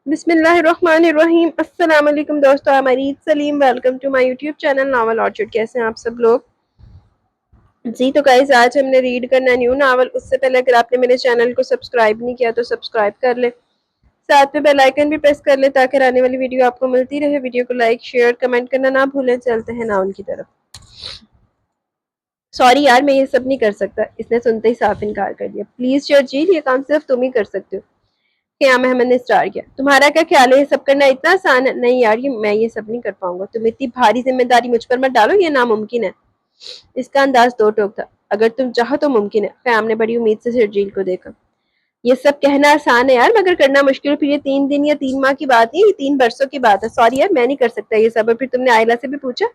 بسم اللہ الرحمن الرحیم۔ السلام علیکم دوستو، ہماری Saleem, welcome to my YouTube channel novel orchard. کیسے ہیں آپ سب لوگ؟ جی تو گائز آج ہم نے ریڈ کرنا نیو ناول۔ اس سے پہلے اگر آپ نے میرے چینل کو سبسکرائب نہیں کیا تو سبسکرائب کر لیں، ساتھ میں بیل آئیکن بھی پریس کر لیں تاکہ آنے والی ویڈیو آپ کو ملتی رہے۔ ویڈیو کو لائک شیئر کمنٹ کرنا نہ بھولیں۔ چلتے ہیں ناول کی طرف۔ سوری یار، میں یہ سب نہیں کر سکتا، اس نے سنتے ہی صاف انکار کر دیا۔ پلیز شرجیل، یہ کام صرف تم ہی کر سکتے ہو۔ قیام احمد نے اسٹار کیا۔ تمہارا کیا خیال ہے یہ سب کرنا اتنا آسان ہے؟ نہیں یار، میں یہ سب نہیں کر پاؤں گا۔ تم اتنی بھاری ذمہ داری مجھ پر مت ڈالو، یہ ناممکن ہے۔ اس کا انداز دو ٹوک تھا۔ اگر تم چاہو تو ممکن ہے۔ قیام نے بڑی امید سے شرجیل کو دیکھا۔ یہ سب کہنا آسان ہے یار، مگر کرنا مشکل۔ پھر یہ 3 دن یا 3 ماہ کی بات نہیں، یہ 3 برسوں کی بات ہے۔ سوری یار، میں نہیں کر سکتا یہ سب۔ اور پھر تم نے آئلہ سے بھی پوچھا؟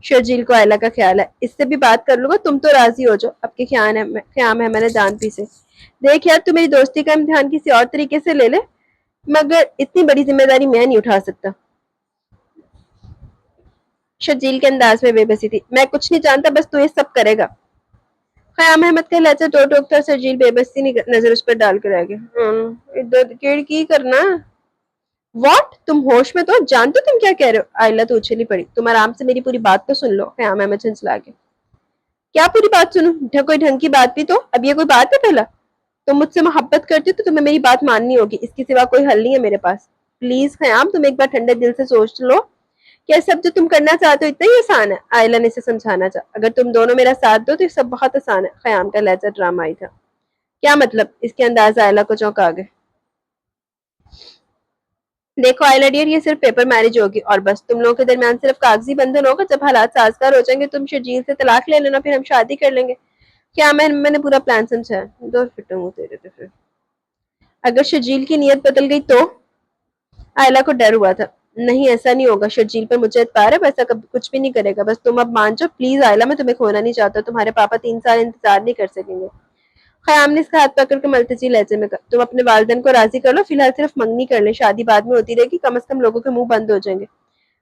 شرجیل کو آئلہ کا خیال ہے، اس سے بھی بات کر لوں گا، تم تو راضی ہو جاؤ۔ اب کے قیام احمد نے دان پیسے۔ دیکھ یار، تو میری دوستی کا امتحان کسی اور طریقے سے لے لے، مگر اتنی بڑی ذمہ داری میں نہیں اٹھا سکتا۔ شرجیل کے انداز میں بے بسی تھی۔ میں کچھ نہیں جانتا، بس تو یہ سب کرے گا۔ قیام احمد کا لہجہ ٹو ٹوک تھا۔ شرجیل بے بسی نظر اس پر ڈال کر رہ گیا۔ ادھر کی کرنا؟ واٹ؟ تم ہوش میں تو؟ جانتے تم کیا کہہ رہے ہو؟ آئلہ تو اچھلی پڑی۔ تم آرام سے میری پوری بات تو سن لو۔ قیام احمد جھنجھلا کے۔ کیا پوری بات سنوں؟ کوئی ڈھنگ کی بات بھی تو۔ اب یہ کوئی بات ہے پہلا؟ تم مجھ سے محبت کرتی ہو تو تمہیں میری بات ماننی ہوگی، اس کے سوا کوئی حل نہیں ہے میرے پاس۔ پلیز قیام، تم ایک بار ٹھنڈے دل سے سوچ لو، کیا سب جو تم کرنا چاہتے ہو اتنا ہی آسان ہے؟ آئلہ نے اسے سمجھانا چاہا۔ اگر تم دونوں میرا ساتھ دو تو یہ سب بہت آسان ہے۔ قیام کا لہجہ ڈرامائی تھا۔ کیا مطلب؟ اس کے انداز آئلہ کو چونکا گئے۔ دیکھو آئلہ ڈیئر، یہ صرف پیپر میرج ہوگی اور بس۔ تم لوگوں کے درمیان صرف کاغذی بندھن ہوگا۔ جب حالات سازگار ہو جائیں گے تم شرجیل سے طلاق لے لینا، پھر ہم شادی کر لیں گے۔ کیا میں نے پورا پلان سمجھا ہے؟ دو فٹوں ہوں تیرے تو پھر اگر شرجیل کی نیت بدل گئی تو؟ آئلہ کو ڈر ہوا تھا۔ نہیں، ایسا نہیں ہوگا، شرجیل پر مجھے اعتبار ہے، ویسا کچھ بھی نہیں کرے گا۔ بس تم اب مان جاؤ پلیز آئلہ، میں تمہیں کھونا نہیں چاہتا۔ تمہارے پاپا 3 سال انتظار نہیں کر سکیں گے۔ قیام نے اس کا ہاتھ پکڑ کے ملتجی لہجے میں کہا۔ تم اپنے والدین کو راضی کر لو، فی الحال صرف منگنی کر لیں، شادی بعد میں ہوتی رہے گی، کم از کم لوگوں کے منہ بند ہو جائیں گے۔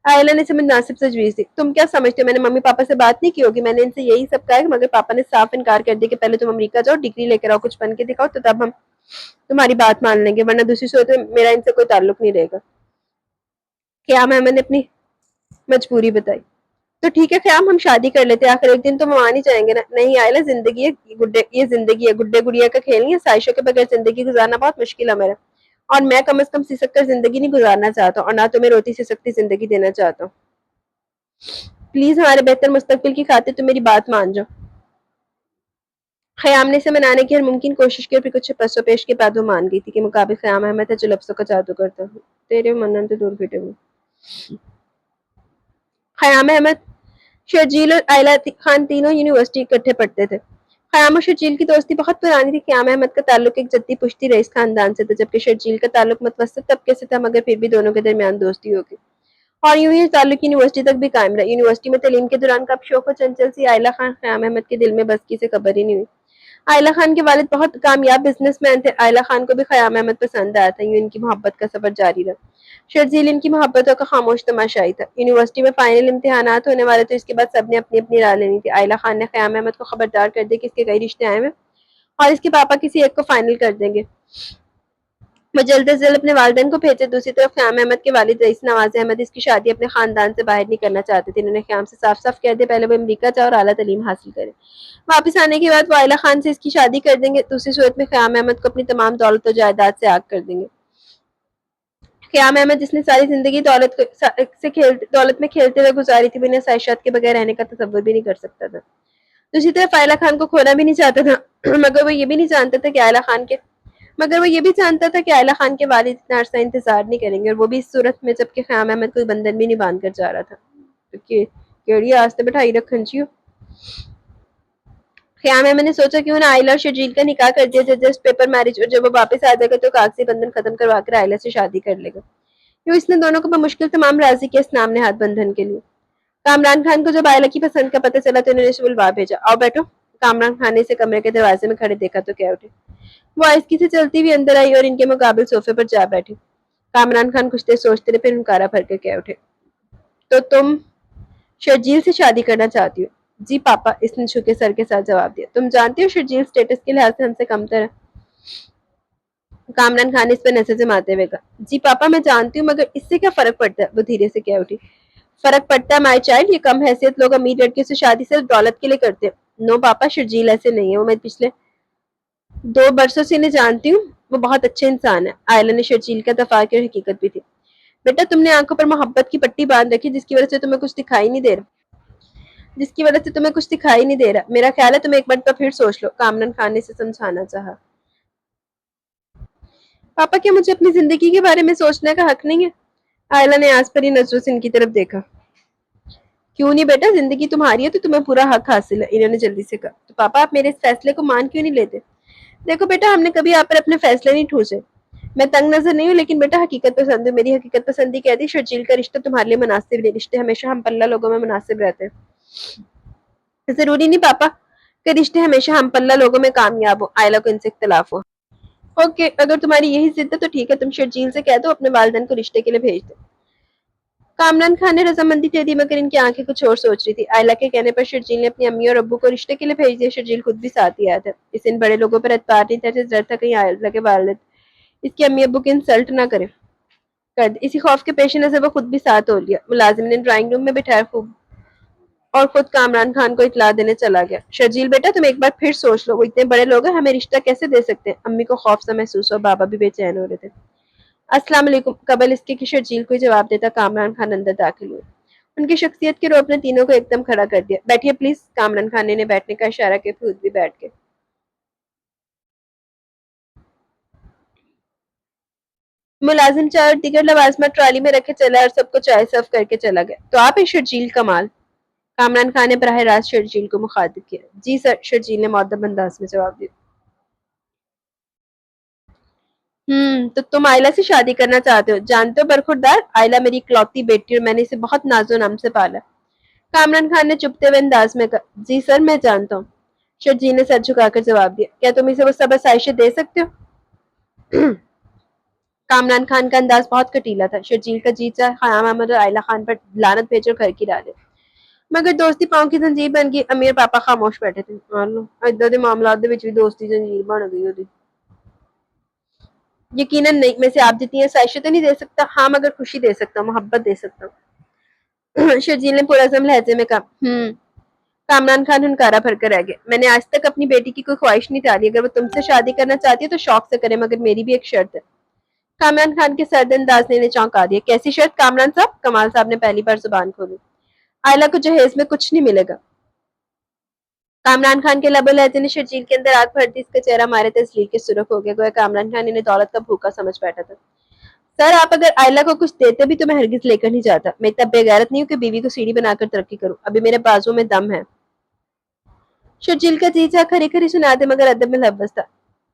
آئلہ نے اسے مناسب تجویز دی۔ تم کیا سمجھتے ہو میں نے ممی پاپا سے بات نہیں کی ہوگی؟ میں نے ان سے یہی سب کہا ہے، مگر پاپا نے صاف انکار کر دیا کہ پہلے تم امریکہ جاؤ، ڈگری لے کر آؤ، کچھ بن کے دکھاؤ، تو تب ہم تمہاری بات مان لیں گے، ورنہ دوسری صورت میں میرا ان سے کوئی تعلق نہیں رہے گا۔ قیام احمد نے اپنی مجبوری بتائی۔ تو ٹھیک ہے قیام، ہم شادی کر لیتے ہیں، آخر ایک دن تو ہم مان ہی جائیں گے نا۔ نہیں آئلہ، زندگی ہے یہ زندگی ہے، گڈے گڑیا کا کھیل نہیں ہے۔ سائشوں کے بغیر زندگی گزارنا بہت مشکل ہے میرا، اور میں کم از کم سسک کر زندگی نہیں گزارنا چاہتا ہوں، اور نہ تمہیں روتی سسکتی زندگی دینا چاہتا ہوں۔ پلیز ہمارے بہتر مستقبل کی خاطر تم میری بات مان جاؤ۔ قیام نے اسے منانے کی ہر ممکن کوشش کی، اور پھر کچھ پس و پیش کے بعد وہ مان گئی تھی کہ مقابل قیام احمد ہے جو لفظوں کا جادو کرتا ہوں۔ تیرے منن تو دور بیٹے ہوئے۔ قیام احمد، شرجیل اور آئلہ خان تینوں یونیورسٹی اکٹھے پڑھتے تھے۔ قیام اور شرجیل کی دوستی بہت پرانی تھی۔ قیام احمد کا تعلق ایک جدی پشتی رئیس خاندان سے تھا، جبکہ شرجیل کا تعلق متوسط طبقے سے تھا، مگر پھر بھی دونوں کے درمیان دوستی ہوگی، اور یوں ہی تعلق یونیورسٹی تک بھی قائم رہا۔ یونیورسٹی میں تعلیم کے دوران کب شوق و چنچل سی آئلہ خان قیام احمد کے دل میں بس کی سے خبر ہی نہیں ہوئی۔ آئلہ خان کے والد بہت کامیاب بزنس مین تھے۔ آئلہ خان کو بھی قیام احمد پسند آیا تھا، یوں ان کی محبت کا سفر جاری رہا۔ شرجیل ان کی محبتوں کا خاموش تماشائی تھا۔ یونیورسٹی میں فائنل امتحانات ہونے والے تو اس کے بعد سب نے اپنی اپنی راہ لینی تھی۔ آئلہ خان نے قیام احمد کو خبردار کر دیا کہ اس کے کئی رشتے آئے ہوئے اور اس کے پاپا کسی ایک کو فائنل کر دیں گے۔ وہ جلد از جلد اپنے والدین کو بھیجے۔ دوسری طرف قیام احمد کے والد رئیس نواز احمد اس کی شادی اپنے خاندان سے باہر نہیں کرنا چاہتے تھے۔ انہوں نے قیام سے صاف صاف کہہ دیا پہلے وہ امریکہ جائے اور اعلیٰ تعلیم حاصل کرے، واپس آنے کے بعد وہ آئلہ خان سے اس کی شادی کر دیں گے۔ دوسری صورت میں قیام احمد کو اپنی تمام دولت و جائیداد سے آگ کر دیں گے۔ قیام احمد جس نے ساری زندگی دولت میں کھیلتے ہوئے گزاری تھی، وہ انہیں خواہشات کے بغیر رہنے کا تصور بھی نہیں کر سکتا تھا۔ دوسری طرف آئلہ خان کو کھونا بھی نہیں چاہتا تھا، مگر وہ یہ بھی جانتا تھا کہ آئلہ خان کے والد اتنا عرصہ انتظار نہیں کریں گے، اور وہ بھی اس صورت میں جبکہ قیام احمد کوئی بندھن بھی نہیں باندھ کر جا رہا تھا۔ کیڑی آستے بٹھائی رکھن چیو۔ قیام احمد نے سوچا کیوں نہ آئلہ اور شرجیل کا نکاح کر دیا جائے، جسٹ پیپر میرج، اور جب وہ واپس آ جائے گا تو کاغذی بندھن ختم کروا کر آئلہ سے شادی کر لے گا۔ کیوں اس نے دونوں کو بمشکل تمام راضی کیا اس نام نہاد بندھن کے لیے۔ کامران خان کو جب آئلہ کی پسند کا پتہ چلا تو انہوں نے اسے بلوا بھیجا۔ آؤ بیٹھو۔ کامران خان نے اسے کمرے کے دروازے میں کھڑے دیکھا تو کہہ اٹھے۔ وہ آہستگی سے چلتی ہوئی اندر آئی اور ان کے مقابل صوفے پر جا بیٹھی۔ کامران خان کچھ دیر سوچتے رہے، پھر ہنکارا بھر کے کہہ اٹھے۔ تو تم شرجیل سے شادی کرنا چاہتی ہو؟ جی پاپا، اس نے جھکے سر کے ساتھ جواب دیا۔ تم جانتی ہو شرجیل اسٹیٹس کے لحاظ سے ہم سے کمتر ہے۔ कामरान खान ने इस पर नजर जमाते हुए कहा, जी पापा मैं जानती हूँ मगर इससे क्या फर्क पड़ता है? वो धीरे से कह उठी। फर्क पड़ता है माय चाइल्ड, ये कम हैसियत लोग अमीर लड़कियों से शादी सिर्फ दौलत के लिए करते हैं। नो पापा, शर्जील ऐसे नहीं है, वो मैं पिछले 2 बरसों से इन्हें जानती हूँ, वो बहुत अच्छे इंसान है। आयला ने शर्जील का दफा की और हकीकत भी थी। बेटा तुमने आंखों पर मोहब्बत की पट्टी बांध रखी जिसकी वजह से तुम्हें कुछ दिखाई नहीं दे रहा। मेरा ख्याल है तुम एक बार तो फिर सोच लो, कामरान खान ने इसे समझाना चाहा। पापा क्या मुझे अपनी जिंदगी के बारे में सोचने का हक नहीं है? आयला ने आस भरी नजरों से इनकी तरफ देखा। क्यों नहीं बेटा, जिंदगी तुम्हारी है तो तुम्हें पूरा हक हासिल है, इन्होंने जल्दी से कहा। तो पापा आप मेरे इस फैसले को मान क्यों नहीं लेते? देखो बेटा, हमने कभी आप पर अपने फैसले नहीं ठूसे। मैं तंग नजर नहीं हूँ, लेकिन बेटा हकीकत पसंद है। मेरी हकीकत पसंदी कहती है शर्जील का रिश्ता तुम्हारे लिए मुनासिब नहीं। रिश्ते हमेशा हम पल्ला लोगों में मुनासिब रहते हैं। जरूरी नहीं पापा कि रिश्ते हमेशा हम पल्ला लोगों में कामयाब हो। आयला को इनसे इख्तलाफ हुआ। ओके, अगर तुम्हारी यही जिद है तो ठीक है, तुम शर्जील से कह दो अपने वालिदैन को रिश्ते के लिए भेज दो। कामरान खान ने रजामंदी दे दी, मगर इनकी आंखें कुछ और सोच रही थी। आयला के कहने पर शर्जील ने अपनी अम्मी और अब्बू को रिश्ते के लिए भेज दिया। शर्जील खुद भी साथ ही आया था। इसे इन बड़े लोगों पर एतबार नहीं था, जिस डर था कहीं आयला के वालिद इसकी अम्मी अब्बू की इंसल्ट ना करे कर दे। इसी खौफ के पेश नजर वो खुद भी साथ हो लिया। मुलाजिम ने ड्राइंग रूम में बिठाया खूब और खुद कामरान खान को इतला देने चला गया। शर्जील बेटा तुम एक बार फिर सोच लो, वो इतने बड़े लोग हैं, हमें रिश्ता कैसे दे सकते हैं? अम्मी को खौफ सा महसूस हुआ, बाबा भी बेचैन हो रहे थे। अस्सलाम वालेकुम। कबल इसके कि शर्जील को जवाब देता कामरान खान अंदर दाखिल हुए। उनकी शख्सियत के रौब ने तीनों को एकदम खड़ा कर दिया। बैठिए प्लीज। कामरान खान ने बैठने का इशारा किया, खुद भी बैठ गए। मुलाजिम चाय और दीगर लवाजमात ट्राली में रखे चला और सबको चाय सर्व करके चला गया। तो आप हैं शर्जील कमाल? कामरान खान ने बराह रास्त शर्जील को मुखातिब किया। जी सर, शर्जील ने मुअद्दब अंदाज में जवाब दिया। तो तुम आयला से शादी करना चाहते हो? जानते हो बरखुरदार, आयला मेरी इकलौती बेटी और मैंने इसे बहुत नाजो नाम से पाला। कामरान खान ने चुपते हुए अंदाज में कहा, जी सर मैं जानता हूँ। शर्जील ने सर झुकाकर जवाब दिया। क्या तुम इसे वो सब आसाइशें दे सकते हो? कामरान खान का अंदाज बहुत कटीला था। शर्जील का जी चाह ख़याम अहमद और आयला खान पर लानत भेजकर घर की डाले, मगर दोस्ती पांव की जंजीर बन गई। अमीर पापा खामोश बैठे थे। इदां दे मामलात दे विच भी दोस्ती जंजीर बन गई ओदी। यकीनन नहीं, मैं से आप जितनी आसाइशें तो नहीं दे सकता, हाँ मगर खुशी दे सकता हूँ, मोहब्बत दे सकता हूँ। शर्जील ने पुरज़म लहजे में कहा। कामरान खान हुनकारा भरकर रह गए। मैंने आज तक अपनी बेटी की कोई ख्वाहिश नहीं टाली। अगर वो तुमसे शादी करना चाहती है तो शौक से करे, मगर मेरी भी एक शर्त है। कामरान खान के सर्द अंदाज ने इन्हें चौंका दिया। कैसी शर्त कामरान साहब? कमाल साहब ने पहली बार जुबान खोली। आयला को जहेज में कुछ नहीं मिलेगा। कामरान खान के लबो लहजे ने शर्जील के अंदर आग भर दी। इसका चेहरा मारे तस्लील के सुरख हो गया, गोया कामरान खान इन्हें दौलत का भूखा समझ बैठा था। सर आप अगर आयला को कुछ देते भी तो मैं हरगिज लेकर नहीं जाता। मैं इतना बेगैरत नहीं हूँ कि बीवी को सीढ़ी बनाकर तरक्की करूँ। अभी मेरे बाजुओं में दम है। शर्जील का जी चाह खरी खरी सुना दे, मगर अदब में लफ्ज था।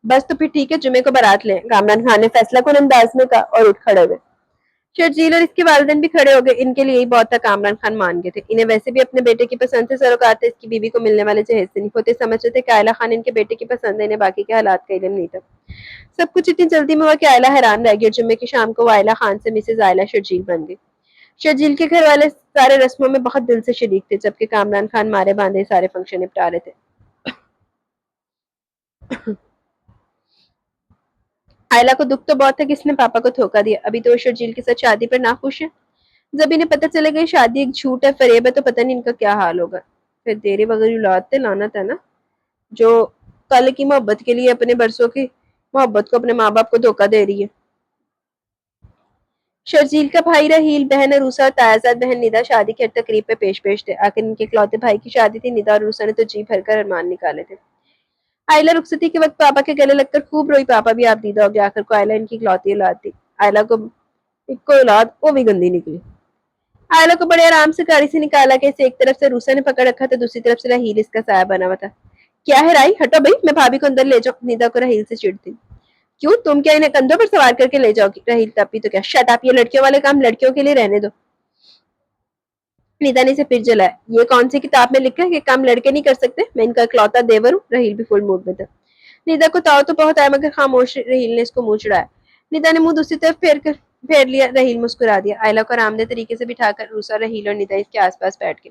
बस तो फिर ठीक है, जुमे को बारात लें। कामरान खान ने फैसला कुन अंदाज में कहा और उठ खड़े हुए। शर्जील और इसके वालिदैन भी खड़े हो गए। इनके लिए यही बहुत था। कामरान खान मान गए थे। इन्हें वैसे भी अपने बेटे की पसंद से सरोकार था, इसकी बीवी को मिलने वाले जहेज से नहीं होते। समझ रहे थे कि आयला खान इनके बेटे की पसंद है, इन्हें बाकी के हालात का इल्म नहीं था। सब कुछ इतनी जल्दी में हुआ कि आयला हैरान रह गई और जुम्मे की शाम को वो आयला खान से मिसेज आयला शर्जील बन गई। शर्जील के घर वाले सारे रस्मों में बहुत दिल से शरीक थे, जबकि कामरान खान मारे बांधे सारे फंक्शन निपटा रहे थे। आयला को दुख तो बहुत था कि इसने पापा को धोखा दिया। अभी तो वो शर्जील के साथ शादी पर नाखुश है। जब इन्हें पता चलेगा शादी एक झूठ है, फरेब है, तो पता नहीं इनका क्या हाल होगा। फिर तेरे बगैर औलाद ते लानत है ना, जो कल की मोहब्बत के लिए अपने बरसों की मोहब्बत को अपने माँ बाप को धोखा दे रही है। शर्जील का भाई रहील, बहन अरूसा और तायाजाद बहन निदा शादी की हर तकरीब पे पेश पेश थे। आखिर इनके इकलौते भाई की शादी थी। निदा और अरूसा ने तो जी भरकर अरमान निकाले थे। आयला रुखसती के वक्त पापा के गले लगकर खूब रोई। पापा भी आप दीदा हो गया। आखिर को आयला इनकी इकलौती औलाद थी। आयला को एक को औलाद वो भी गंदी निकली। आयला को बड़े आराम से गाड़ी से निकाला कि इसे एक तरफ से रूसा ने पकड़ रखा था, दूसरी तरफ से रहील इसका साया बना हुआ था। क्या है राई, हटो भाई, मैं भाभी को अंदर ले जाऊं। निदा को रहील से चिढ़ती। क्यों, तुम क्या इन्हें कंधों पर सवार करके ले जाओगी? रहील तभी तो क्या, शट अप, ये लड़कियों वाले काम लड़कियों के लिए रहने दो। निदा ने इसे फिर जलाया। ये कौन सी किताब में लिखा है कि काम लड़के नहीं कर सकते? मैं इनका इकलौता देवर हूँ। रहील भी फुल मूड में था। निदा को ताव तो बहुत आया, मगर खामोश रहील ने इसको मुंह चढ़ाया। निदा ने मुंह दूसरी तरफ फेर लिया। रहील मुस्कुरा दिया। आयला को आरामदेह तरीके से बिठाकर रूसा, रहील और निदा इसके आसपास बैठ गए।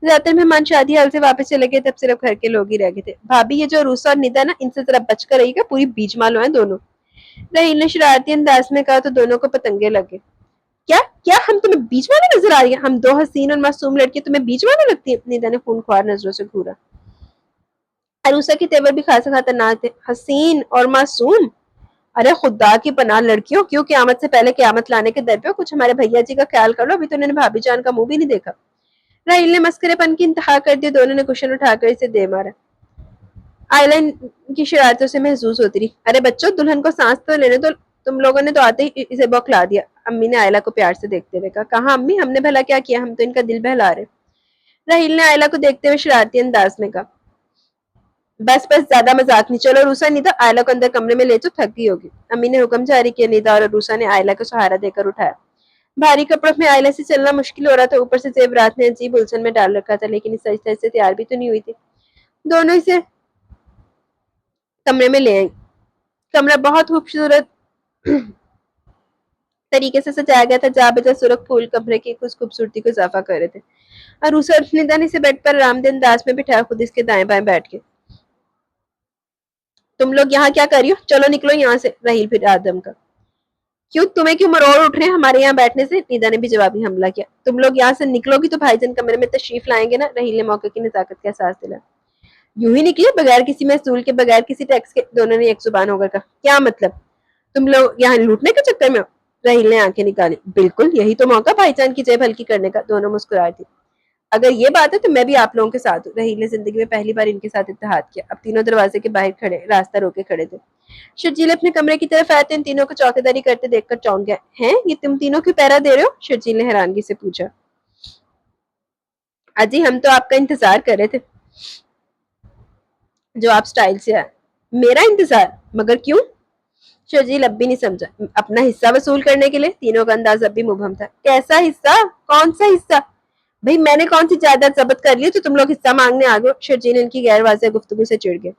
ज्यादातर मेहमान शादी हाल से वापस चले गए, तब सिर्फ घर के लोग ही रह गए थे। भाभी ये जो रूसा और निदा ना, इनसे जरा बचकर रहिएगा, पूरी बीच मालो है दोनों। رحیل نے شرارتی انداز میں کہا تو دونوں کو پتنگے لگے. کیا کیا ہم تمہیں بیچ والی نظر آ رہی ہیں؟ ہم دو حسین اور معصوم لڑکی تمہیں بیچ والی لگتی ہیں؟ نیدا نے خونخوار نظروں سے گھورا. عروسہ کے تیور بھی خاصا خطرناک تھے. حسین اور معصوم؟ ارے خدا کی پناہ لڑکیوں، کیوں قیامت سے پہلے قیامت لانے کے در پہ کچھ ہمارے بھیا جی کا خیال کر لو. ابھی تو انہوں نے بھابھی جان کا منہ بھی نہیں دیکھا. راہیل نے مسخرے پن کی انتہا کر دی. دونوں نے کشن اٹھا کر اسے دے مارا. آئلہ کی شرارتوں سے محظوظ ہوتی رہی. ارے بچوں، دلہن کو سانس تو لینے دو. تم لوگوں نے تو آتے ہی اسے بوکھلا دیا. امی نے آئلہ کو پیار سے دیکھتے ہوئے کہا. کہاں امی، ہم نے بھلا کیا کیا؟ ہم تو ان کا دل بہلا رہے. راہیل نے آئلہ کو دیکھتے ہوئے شرارتی انداز میں کہا. بس بس، زیادہ مذاق نہیں. چلو روسا، نیدا آئلہ کو اندر کمرے میں لے تو تھک گئی ہوگی. امی نے حکم جاری کیا. نیدا اور روسا نے آئلہ کو سہارا دے کر اٹھایا. بھاری کپڑوں میں آئلہ سے چلنا مشکل ہو رہا تھا. اوپر سے زیورات نے عجیب الجھن میں ڈال رکھا تھا. لیکن اس سجدے سے تیار بھی تو نہیں ہوئی تھی. دونوں اسے کمرے میں لے آئی. کمرہ بہت خوبصورت طریقے سے سجایا گیا تھا. جہاں بجا سرخ پھول کمرے کی کچھ خوبصورتی کو اضافہ کر رہے تھے. عروسہ اور نیدا نے اسے بیڈ پر آرام دہ انداز میں بٹھایا. خود اس کے دائیں بائیں بیٹھ کے. تم لوگ یہاں کیا کر رہی ہو؟ چلو نکلو یہاں سے. رحیل پھر آدم کا. کیوں، تمہیں کیوں مروڑ اٹھ رہے ہیں ہمارے یہاں بیٹھنے سے؟ نیدا نے بھی جوابی حملہ کیا. تم لوگ یہاں سے نکلو گی تو بھائی جان کمرے میں تشریف لائیں گے نا. رحیل نے موقع کی نزاکت کا احساس دلا. یوں ہی نکلے بغیر کسی محصول کے، بغیر کسی ٹیکس کے؟ دونوں نے ایک زبان ہو کر کہا. کیا مطلب؟ تم لوگ یہاں لوٹنے کے چکر میں ہو؟ رحیل نے آنکھیں نکالی. بالکل، یہی تو موقع بھائی جان کی جیب ہلکی کرنے کا. دونوں مسکرائے تھے. اگر یہ بات ہے تو میں بھی آپ لوگوں کے ساتھ ہوں. رحیل نے زندگی میں پہلی بار ان کے ساتھ اتحاد کیا. اب تینوں دروازے کے باہر کھڑے راستہ روکے کھڑے تھے. شرجیل اپنے کمرے کی طرف آئے تو ان تینوں کو چوکیداری کرتے دیکھ کر چونک گیا. ہیں، یہ تم تینوں کیوں پہرا دے رہے ہو؟ شرجیل نے حیرانگی سے پوچھا. اجی ہم تو آپ کا انتظار کر رہے تھے جو آپ سٹائل سے آئے. میرا انتظار؟ مگر کیوں؟ شرجیل اب بھی نہیں سمجھا. اپنا حصہ وصول کرنے کے لیے. تینوں کا انداز اب بھی مبہم تھا. کیسا حصہ؟ کون سا حصہ؟ بھئی میں نے کون سی جائیداد ضبط کر لی تو تم لوگ حصہ مانگنے آ گئے ہو؟ شرجیل ان کی غیر واضح گفتگو سے چڑ گئے.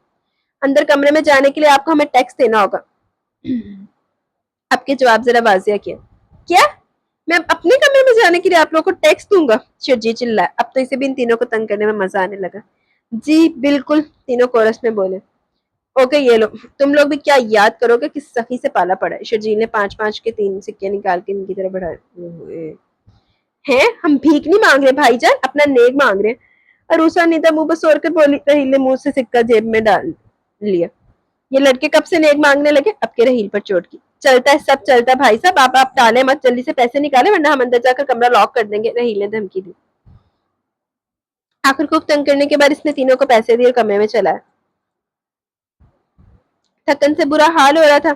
اندر کمرے میں جانے کے لیے آپ کو ہمیں ٹیکس دینا ہوگا. آپ کے جواب ذرا واضح کیا. کیا؟ میں اپنے کمرے میں جانے کے لیے آپ لوگوں کو ٹیکس دوں گا؟ شرجیل چلائے. اب تو اسے بھی ان تینوں کو تنگ کرنے میں مزہ آنے لگا. جی بالکل، تینوں کورس میں بولے. اوکے یہ لو. تم لوگ بھی کیا یاد کرو گے کس سخی سے پالا پڑا ہے. شرجیل نے 5 کے 3 سکے نکال کے ان کی طرف بڑھائے. ہیں، ہم بھیک نہیں مانگ رہے بھائی جان، اپنا نیک مانگ رہے ہیں. عروسہ نیدا منہ بسور کر بولی. رحیل نے منہ سے سکہ جیب میں ڈال لیا. یہ لڑکے کب سے نیک مانگنے لگے؟ اب کے رحیل پر چوٹ کی. چلتا ہے سب چلتا ہے بھائی صاحب. آپ ٹالے مت، جلدی سے پیسے نکالے ورنہ ہم اندر جا کر کمرہ لاک کر دیں گے. رحیل نے دھمکی دی. آخر خوب تنگ کرنے کے بعد اس نے تینوں کو پیسے دیے اور کمرے میں چلا ہے. تھکن سے برا حال ہو رہا تھا.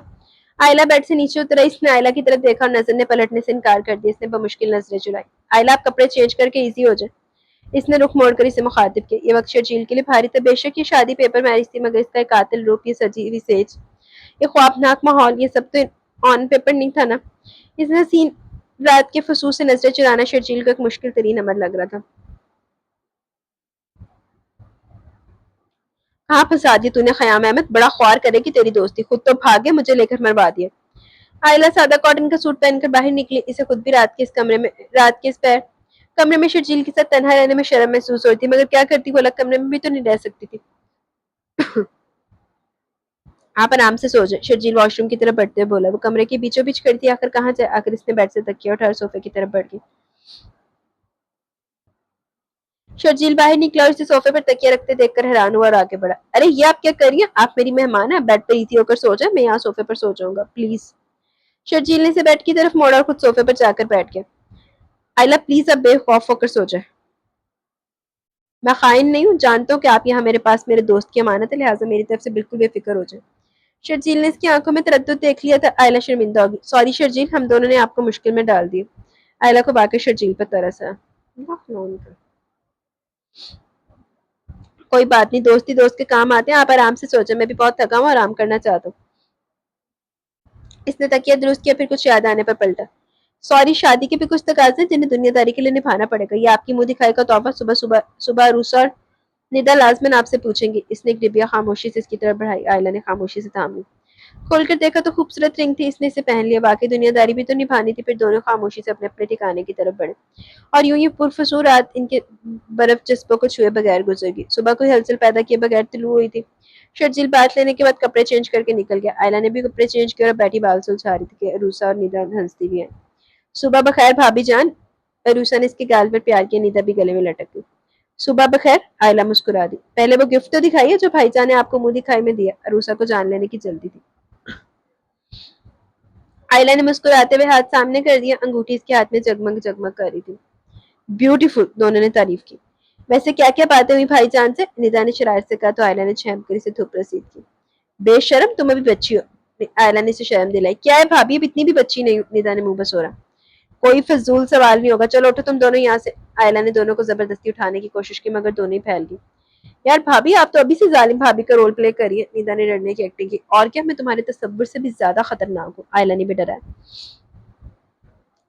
آئلہ بیڈ سے نیچے اترا. اس نے آئلہ کی طرف دیکھا اور نظر نے پلٹنے سے انکار کر دیا. اس نے بمشکل نظریں چرائی. آئلہ آپ کپڑے چینج کر کے ایزی ہو جائے. اس نے رخ موڑ کر اسے مخاطب کیا. یہ وقت شرجیل کے لیے بھاری تھا. بے شک یہ شادی پیپر میرج تھی مگر اس کا ایک قاتل روپ، یہ سجی ہوئی سیج، یہ خوابناک ماحول، یہ سب تو آن پیپر نہیں تھا نا. اس حسین رات کے فضول سے نظریں چرانا شرجیل کا ایک مشکل ترین عمل لگ رہا تھا. کہاں پھنسا دی تو نے خیام احمد؟ بڑا خوار کرے گی تیری دوستی. خود تو بھاگے، مجھے لے کر مروا دیا. آئلہ سادہ کاٹن کا سوٹ پہن کر باہر نکلی. اسے خود بھی رات کے اس پیر کمرے میں شرجیل کے ساتھ تنہا رہنے میں شرم محسوس ہوتی مگر کیا کرتی، وہ الگ کمرے میں بھی تو نہیں رہ سکتی تھی. آپ آرام سے سو جائیں. شرجیل واش روم کی طرف بڑھتے ہوئے بولا. وہ کمرے کے بیچوں بیچ کھڑی تھی. آخر کہاں جائے؟ آخر اس نے بیڈ سے تکیہ اٹھا صوفے کی طرف بڑھ گئی. شرجیل باہر نکلا اور اسے صوفے پر تکیہ رکھتے دیکھ کر حیران ہوا اور آگے بڑھا. ارے یہ آپ کیا کر رہی ہیں؟ آپ میری مہمان ہیں. بیڈ پر ایزی ہو کر سو جائیں. میں یہاں صوفے پر سو جاؤں گا پلیز. شرجیل نے اسے بیڈ کی طرف موڑا اور خود صوفے پر جا کر بیٹھ گیا. آئلہ پلیز اب بے خوف ہو کر سو جائے. میں خائن نہیں ہوں. جانتا ہوں کہ آپ یہاں میرے پاس میرے دوست کی امانت ہے، لہٰذا میری طرف سے بالکل بے فکر ہو جائے. شرجیل نے اس کی آنکھوں میں تردد دیکھ لیا تھا. آئلہ شرمندہ ہوگی. سوری شرجیل، ہم دونوں نے آپ کو مشکل میں ڈال دی. آئلہ کو باقی شرجیل پر ترس آیا. کوئی بات نہیں، دوستی دوست کے کام آتے ہیں. آپ آرام سے سو جائیں. میں بھی بہت تھکا ہوں، آرام کرنا چاہتا ہوں. اس نے تکیہ درست کیا پھر کچھ یاد آنے پر پلٹا. سوری، شادی کے بھی کچھ تقاضے ہیں جنہیں دنیا داری کے لیے نبھانا پڑے گا. یہ آپ کی منہ دکھائی کا تحفہ. صبح عروسہ اور نیدا لازمن آپ سے پوچھیں گی. اس نے ایک ڈبیا خاموشی سے اس کی طرف بڑھائی. آئلہ نے خاموشی سے تھام لی. खोल कर देखा तो खूबसूरत रिंग थी, इसने इसे पहन लिया। बाकी दुनियादारी भी तो निभानी थी। फिर दोनों खामोशी से अपने अपने ठिकाने की तरफ बढ़े और यूं ही पुरफसूर रात इनके बर्फ जज्बों को छुए बगैर गुजर गई। सुबह कोई हलचल पैदा किए बगैर तुलू हुई थी। शर्जील बात लेने के बाद कपड़े चेंज करके निकल गया। आयला ने भी कपड़े चेंज किए और बैठी बाल सुलझा रही थी कि अरूसा और निदा हंसती भी है। सुबह बखैर भाभी जान। अरूसा ने इसके गाल पर प्यार किया। निदा भी गले में लटक गई। सुबह बखैर। आयला मुस्कुरा दी। पहले वो गिफ्ट तो दिखाइए जो भाईजान ने आपको मुंह दिखाई में दिया। अरूसा को जान लेने की जल्दी थी। आयला ने मुस्कुराते हुए हाथ सामने कर दिया। अंगूठी इसके हाथ में जगमग जगमग कर रही थी। ब्यूटीफुल, दोनों ने तारीफ की। वैसे क्या क्या बातें हुई भाईजान से? निदा ने शरारत से कहा तो आयला ने छेम कर इसे थूप रसीद की। बेशरम, तुम अभी बच्ची हो। आयला ने इसे शर्म दिलाई। क्या है भाभी, अब इतनी भी बच्ची नहीं हूं। निदा ने मुंह बसोरा। कोई फजूल सवाल नहीं होगा, चलो उठो तुम दोनों यहाँ से। आयला ने दोनों को जबरदस्ती उठाने की कोशिश की मगर दोनों ही फैल गई। यार भाभी, आप तो अभी से जालिम भाभी का रोल प्ले करिए। निदा ने डरने की एक्टिंग की। और क्या, मैं तुम्हारे तसव्वुर से भी ज्यादा खतरनाक हूँ। आयला ने भी डरा।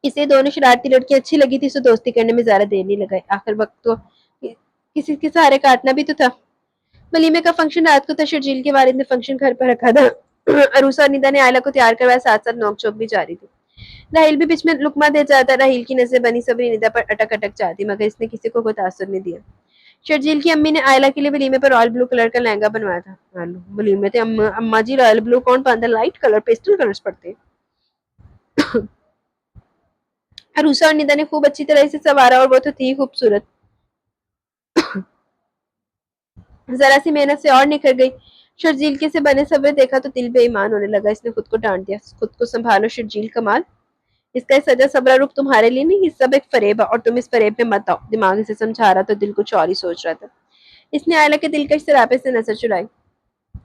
इसे दोनों शरारती लड़की अच्छी लगी थी, सो दोस्ती करने में ज्यादा देर नहीं लगाई। आखिर वक्त तो किसी के सहारे काटना भी तो था। वलीमे का फंक्शन रात को था। शर्जील के वालिद ने फंक्शन घर पर रखा था। अरूसा और निदा ने आयला को तैयार करवाया, साथ साथ नोक-झोंक भी जारी थी। राहिल भी बीच में लुकमा दे जाता। राहिल की नजर बनी सबरी निदा पर अटक अटक जाती मगर इसने किसी को कोई तासुर नहीं दिया। शर्जील की अम्मी ने आयला के लिए वलीमे पर रॉयल ब्लू कलर का लहंगा बनवाया था। वलीमे थे अम्मा जी, रॉयल ब्लू कौन पहनता? लाइट कलर, पेस्टल कलर्स पड़ते। अरूसा और निदा ने खूब अच्छी तरह से सवारा और वो तो थी खूबसूरत। जरा सी मेहनत से और निखर गई। शर्जील के से बने सब्र देखा तो दिल बेईमान होने लगा। इसने खुद को डांट दिया। खुद को संभालो शर्जील, कमाल। इसका सजा सबरा रुख तुम्हारे लिए नहीं, ये सब एक फरेब है और तुम इस फरेब में मत आओ। दिमाग से समझा रहा तो दिल कुछ और ही सोच रहा था। इसने आयला के दिलकश सरापे से नजर चुराई।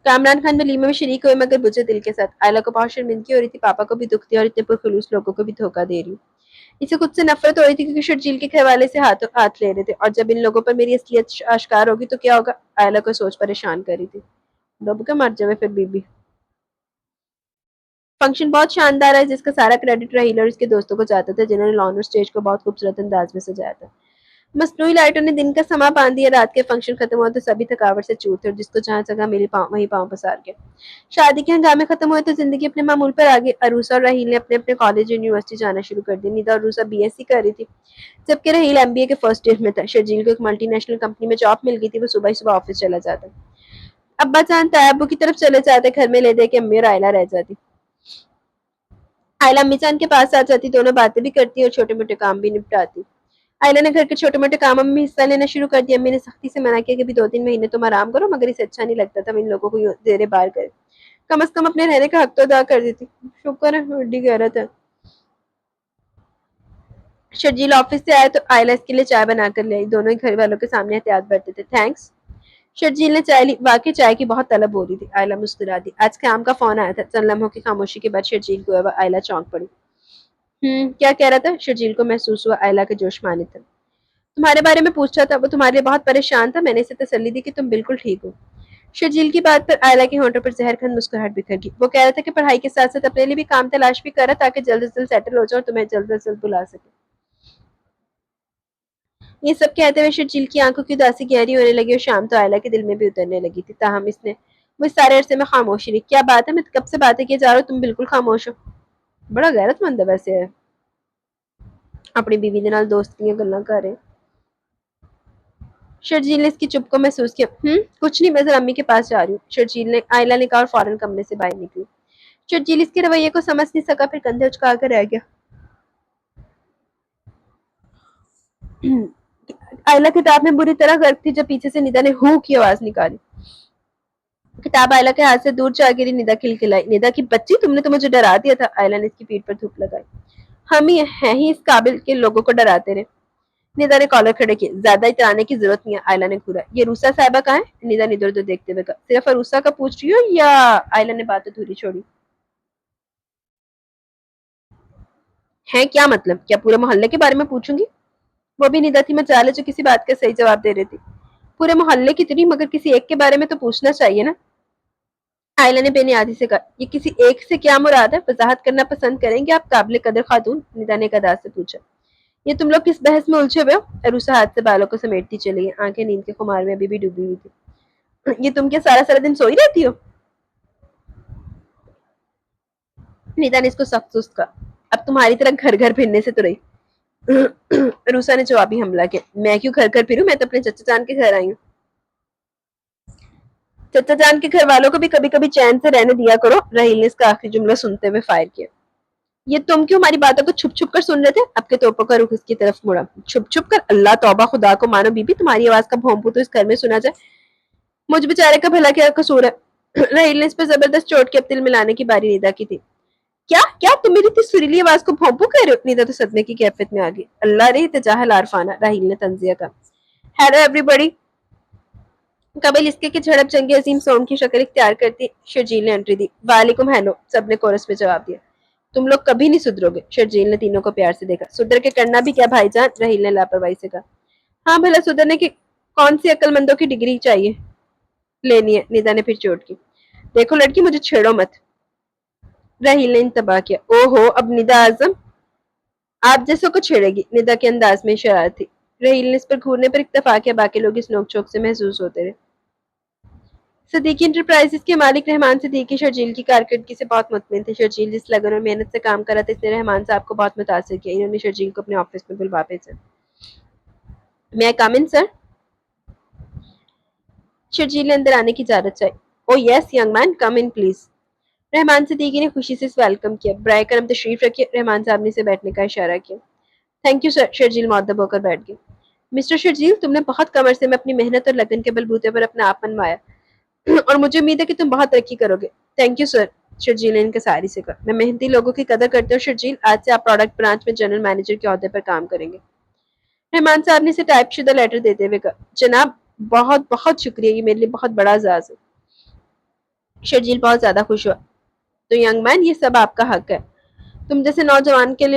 कामरान खान वलीमे में शरीक हुए मगर बुझे दिल के साथ। आयला को बहुत शर्मिंदगी हो रही थी। पापा को भी दुख दिया और इतने पुरखलूस लोगों को भी धोखा दे रही। इसे खुद से नफरत हो रही थी क्योंकि शर्जील के हवाले से हाथ ले रहे थे और जब इन लोगों पर मेरी असलियत आश्कार होगी तो क्या होगा? आयला को सोच परेशान कर रही थी। डूब के मर जावे फिर बीबी। फंक्शन बहुत शानदार है जिसका सारा क्रेडिट रहील और इसके दोस्तों को जाता था जिन्होंने लॉन और स्टेज को बहुत खूबसूरत अंदाज में सजाया था। मसनूई लाइटों ने दिन का समा बांध दिया। रात के फंक्शन खत्म हुआ तो सभी थकावट से चूर थे और जिसको जहाँ जगह मिली वहीं पाँव पसार गया। शादी के हंगामे खत्म हुए तो जिंदगी अपने मामूल पर आ गई। अरूसा और राहील ने अपने अपने कॉलेज यूनिवर्सिटी जाना शुरू कर दिया। निदा और अरूसा बीएससी कर रही थी जबकि राहील एमबीए के फर्स्ट ईयर में था। शर्जील को एक मल्टीनेशनल कंपनी में जॉब मिल गई थी। वो सुबह ही सुबह ऑफिस चला जाता। अब्बा जान तायाबू की तरफ चले जाते। घर में ले दे के अम्मी और आयला रह जाती। आयला अम्मी जान के पास आ जाती। दोनों बातें भी करती और छोटे मोटे काम भी निपटाती। आयला ने घर के छोटे मोटे कामों में हिस्सा लेना शुरू कर दिया। अम्मी ने सख्ती से मना किया कि भी 2-3 महीने तुम आराम करो मगर इसे अच्छा नहीं लगता था इन लोगों को जेरे बार करे। कम से कम अपने रहने का हक तो अदा कर देती। शुक्र है हड्डी कह रहा था। शर्जील ऑफिस से आया तो आयला इसके लिए चाय बनाकर ले आई। दोनों ही घर वालों के सामने एहतियात बरते थे। थैंक्स। शर्जील ने चाय ली। वाकई चाय की बहुत तलब हो रही थी। आयला मुस्कुरा दी। आज काम का फोन आया था। चंद लम्हों की खामोशी के बाद शर्जील को आयला चौंक पड़ी। क्या कह रहा था? शर्जील को महसूस हुआ आयला के जोश में आने तक। तुम्हारे बारे में पूछ रहा था। वो तुम्हारे लिए बहुत परेशान था। मैंने इसे तसल्ली दी कि तुम बिल्कुल ठीक हो। शर्जील की बात पर आयला के होंठों पर जहरखंद मुस्कुराहट बिखर गई। वो कह रहा था कि पढ़ाई के साथ साथ अपने लिए भी काम तलाश भी करा ताकि जल्द से जल्द सेटल हो जाओ और तुम्हें जल्द से जल्द बुला सके। ये सब कहते हुए शर्जील की आंखों की उदासी गहरी होने लगी और शाम तो आयला के दिल में भी उतरने लगी थी। ताहम इसने वो इस सारे अरसे में खामोशी रही। क्या बात है, मैं कब से बातें किए जा रहा हूँ, तुम बिल्कुल खामोश हो। बड़ा गैरतमंद है वैसे है। अपनी बीवी के नाल दोस्तियां गल्लां कर रहे। शर्जील ने इसकी चुप को महसूस किया। कुछ नहीं, मैं जरा अम्मी के पास जा रही हूँ। शर्जील ने आयला ने कहा और फौरन कमरे से बाहर निकली। शर्जील इसके रवैये को समझ नहीं सका। फिर कंधे उचका कर रह गया। आयला किताब में बुरी तरह गर्क थी जब पीछे से निदा ने हू की आवाज निकाली। किताब आयला के हाथ से दूर जा गिरी। निदा खिलखिलाई। निदा की बच्ची, तुमने तो मुझे डरा दिया था। आयला ने इसकी पीठ पर धूप लगाई। हम ही हैं ही इस काबिल के लोगों को डराते रहे। निदा ने कॉलर खड़े किए। ज्यादा इतराने की जरूरत नहीं है। आयला ने घूरा। ये रूसा साहिबा कहाँ है? निदा ने इधर उधर देखते हुए कहा। सिर्फ अरूसा का पूछ रही हो या? आयला ने बात अधूरी छोड़ी। है क्या मतलब? क्या पूरे मोहल्ले के बारे में पूछूंगी? वो भी निदा थी मचाले जो किसी बात का सही जवाब दे रही थी। पूरे मोहल्ले की तो नहीं मगर किसी एक के बारे में तो पूछना चाहिए ना। आयला ने बेनियादी से कहा। ये किसी एक से क्या मुराद है? वजाहत करना पसंद करेंगे आप काबिल कदर खातून? निदा ने कदा से पूछा। ये तुम लोग किस बहस में उलझे हुए हो? अरूसा हाथ से बालों को समेटती चली गई। आंखें नींद के खुमार में अभी भी डूबी हुई थी। ये तुम क्या सारा सारा दिन सोई रहती हो? निदा ने इसको सख्त सुस्त कहा। अब तुम्हारी तरह घर घर फिरने से तो रही। रूसा ने जवाबी हमला किया। मैं क्यों घर घर फिरूं, मैं तो अपने चचा जान के घर आई हूँ। चचा जान के घर वालों को भी कभी कभी चैन से रहने दिया करो। राहील ने इसका आखिरी जुमला सुनते हुए फायर किया। ये तुम क्यों हमारी बातों को छुप छुप कर सुन रहे थे? आपके तोपों का रुख इसकी तरफ मुड़ा। छुप छुप कर? अल्लाह तौबा, खुदा को मानो बीबी, तुम्हारी आवाज का भोंपू तो इस घर में सुना जाए। मुझ बेचारे का भला क्या कसूर है? राहील ने इस पर जबरदस्त चोट के अब तिल मिलाने की बारी निदा की थी। क्या क्या तुम मेरी इतनी सुरीली आवाज को भोंपू कह रहे हो? निदा तो सदमे की कैफियत में आ गई। अल्लाह रे तजाहल आरफाना, राहील ने तंजिया कहा। Hello everybody. कबिल इसके की झड़प जंगी अजीम सोम की शक्ल इख्तियार करती शर्जील ने एंट्री दी। वालेकुम हेलो, सबने कोरस में जवाब दिया। तुम लोग कभी नहीं सुधरोगे। शर्जील ने तीनों को प्यार से देखा। सुधर के करना भी क्या भाईजान? राहील ने लापरवाही से कहा। हाँ भला सुधरने की कौन सी अक्लमंदों की डिग्री चाहिए लेनी है? निदा ने फिर चोट की। देखो लड़की, मुझे छेड़ो मत। राहील ने इंतबाह किया। ओहो, अब निदा आजम आप जैसों को छेड़ेगी? निदा के अंदाज में शरारत थी। राहील ने इस पर घूरने पर इत्तेफाक किया। बाकी लोग इस नोक चोक से महसूस होते रहे। सिद्दीकी इंटरप्राइजेज के मालिक रहमान सिद्दीकी शर्जील की कारकर्दगी से बहुत मुतमिन थे। शर्जील जिस लगन और मेहनत से काम कर रहा था, इसने रहमान साहब को बहुत मुतासिर किया। इन्होंने शर्जील को अपने ऑफिस में बुलवा भेजा। मैं आई कम इन सर? शर्जील ने अंदर आने की इजाजत चाहिए। ओ yes young man, come in please. Rahman Siddiqui ने खुशी से वेलकम किया। ब्राय करम तशरीफ रखिए। रहमान साहब ने इसे बैठने का इशारा किया। Thank you sir. शर्जील मुअद्दब होकर बैठ गए। मिस्टर शर्जील, तुमने बहुत कम अरसे में अपनी मेहनत और लगन के बलबूते पर अपना आप मनवाया और मुझे उम्मीद है कि तुम बहुत तरक्की करोगे। Thank you sir. शर्जील ने इनकसारी से कहा। मैं मेहनती लोगों की कदर करती हूँ शर्जील। आज से आप प्रोडक्ट ब्रांच में जनरल मैनेजर के ओहदे पर काम करेंगे। रहमान साहब ने इसे टाइप शुदा लेटर देते हुए कहा। जनाब, बहुत बहुत शुक्रिया, ये मेरे लिए बहुत बड़ा एजाज है। शर्जील बहुत ज्यादा खुश हुआ। तो यंग मैन, ये सब आपका हक है। तुम जैसे नौजवानों के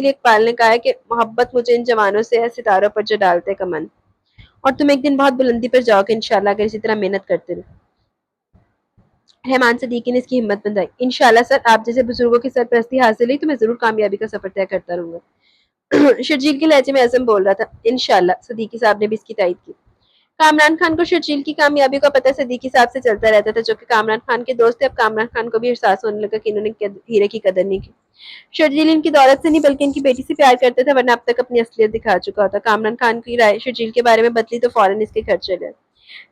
लिए इकबाल ने कहा है कि मोहब्बत मुझे इन जवानों से है सितारों पर जो डालते कमन। और तुम एक दिन बहुत बुलंदी पर जाओगे इंशाल्लाह, अगर इसी तरह मेहनत करते रहो। रहमान सदीकी ने इसकी हिम्मत बंधाई। इंशाल्लाह सर, आप जैसे बुजुर्गों की सरपरस्ती हासिल हुई तो मैं जरूर कामयाबी का सफर तय करता रहूंगा। शर्जील के लहजे में अज़म बोल रहा था। इंशाल्लाह, सदीकी साहब ने भी इसकी तायद की। कामरान खान को शर्जील की कामयाबी का पता सदीकी साहब से चलता रहता था, जो कि कामरान खान के दोस्त थे। अब कामरान खान को भी एहसास होने लगा कि इन्होंने हीरे की कदर नहीं की। शर्जील इनकी दौलत से नहीं बल्कि इनकी बेटी से प्यार करता था, वरना अब तक अपनी असलियत दिखा चुका होता। कामरान खान की राय शर्जील के बारे में बदली तो फौरन इसके घर चले।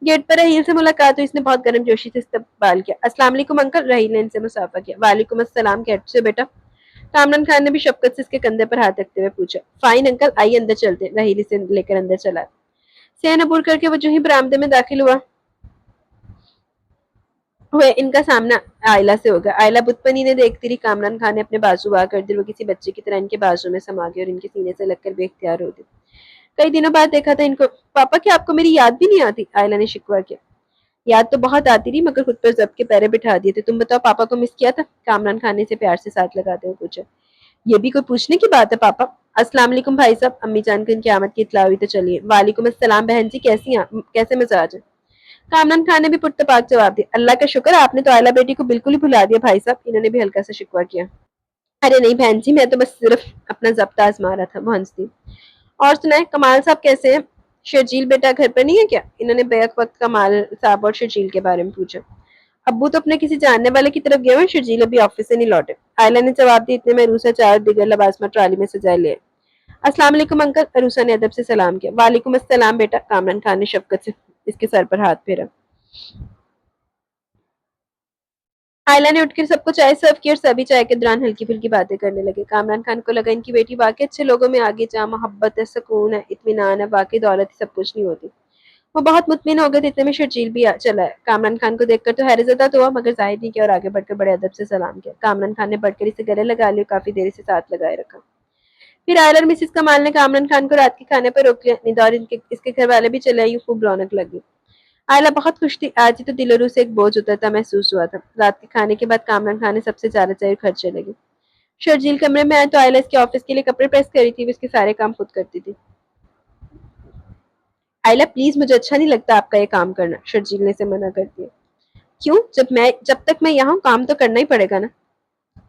गेट पर रहील से मुलाकात हुई। इसने बहुत गर्मजोशी से इस्तकबाल किया। अस्सलाम वालेकुम अंकल। रहील ने इनसे मुसाफा किया। वालेकुम अस्सलाम, कैसे हो बेटा? कामरान खान ने भी शफकत से इसके कंधे पर हाथ रखते हुए पूछा। फाइन अंकल, आइए अंदर चलते। रहील इसे लेकर अंदर चला। सहन अबूर करके वो जो ही बरामदे में दाखिल हुए इनका सामना आयला से होगा। आयला बुतपनी ने देखती रही। कामरान खान ने अपने बाजू वार कर दी। वो किसी बच्चे की तरह इनके बाजू में समा गई और इनके सीने से लगकर बेख्तियार हो गई। कई दिनों बाद देखा था इनको। पापा, क्या आपको मेरी याद भी नहीं आती? आयला ने शिकवा किया। याद तो बहुत आती रही, मगर खुद पर जब्त के पैरे बिठा दिए थे। तुम बताओ, पापा को मिस किया था? कामरान खान ने इसे प्यार से साथ लगाते हुए पूछा। ये भी कोई पूछने की बात है पापा? अस्सलाम वालेकुम भाई साहब। अम्मी जान को इनकी आमद की इत्तला हुई तो चलिए। वालेकुम अस्सलाम बहन जी, कैसी हैं? कैसे मिजाज है? कामरान खान ने भी पुख्तपाक जवाब दिया। अल्लाह का शुक्र, आपने तो आयला बेटी को बिल्कुल ही भुला दिया भाई साहब। इन्होंने भी हल्का सा शिकवा किया। अरे नहीं बहन जी, मैं तो बस सिर्फ अपना जब्त आजमा रहा था। वो हंसती। और सुनाए, कमाल साहब कैसे हैं? शर्जील बेटा घर पर नहीं है क्या? इन्होंने बेक वक्त कमाल साहब और शर्जील के बारे में पूछा। अब्बू तो अपने किसी जानने वाले की तरफ गए हुए। शर्जील अभी ऑफिस से नहीं लौटे। आयला ने जवाब दिया। इतने में अरूसा चार दिगर लबासमा ट्राली में सजाए ले। अस्सलाम वालेकुम अंकल। अरूसा ने अदब से सलाम किया। वालेकुम अस्सलाम बेटा। कामरान खान ने शफकत से इसके सर पर हाथ फेरा। आयला ने उठकर सबको चाय सर्व की और सभी चाय के दौरान हल्की फुल्की बातें करने लगे। कामरान खान को लगा इनकी बेटी वाकई अच्छे लोगों में आगे जहाँ मोहब्बत है, सुकून है, इत्मीनान है, वाकई दौलत ही सब कुछ नहीं होती। वो बहुत मुतमिन हो गए थे। इतने में शर्जील भी चला है। कामरान खान को देखकर तो हैरतज़दा तो हुआ, मगर जाहिर नहीं किया और आगे बढ़कर बड़े अदब से सलाम किया। कामरान खान ने बढ़कर इसे गले लगा लिया, काफी देर से साथ लगाए रखा। फिर आयला और मिसिस कमाल ने कामरान खान को रात के खाने पर रोक लिया। निदा इनके इसके घर वाले भी चले आए। खूब रौनक लगी। आयला बहुत खुश थी। आज ही तो दिल और रूह से एक बोझ उतरता महसूस हुआ था। रात के खाने के बाद कामरान खान ने सबसे ज्यादा चाय खर्चे लगे। शर्जील कमरे में आए तो आयला इसके ऑफिस के लिए कपड़े प्रेस कर रही थी। वो इसके सारे काम खुद करती थी। आयला प्लीज, मुझे अच्छा नहीं लगता आपका ये काम करना। शर्जील ने इसे मना कर दिया। क्यों? जब तक मैं यहाँ हूँ काम तो करना ही पड़ेगा ना,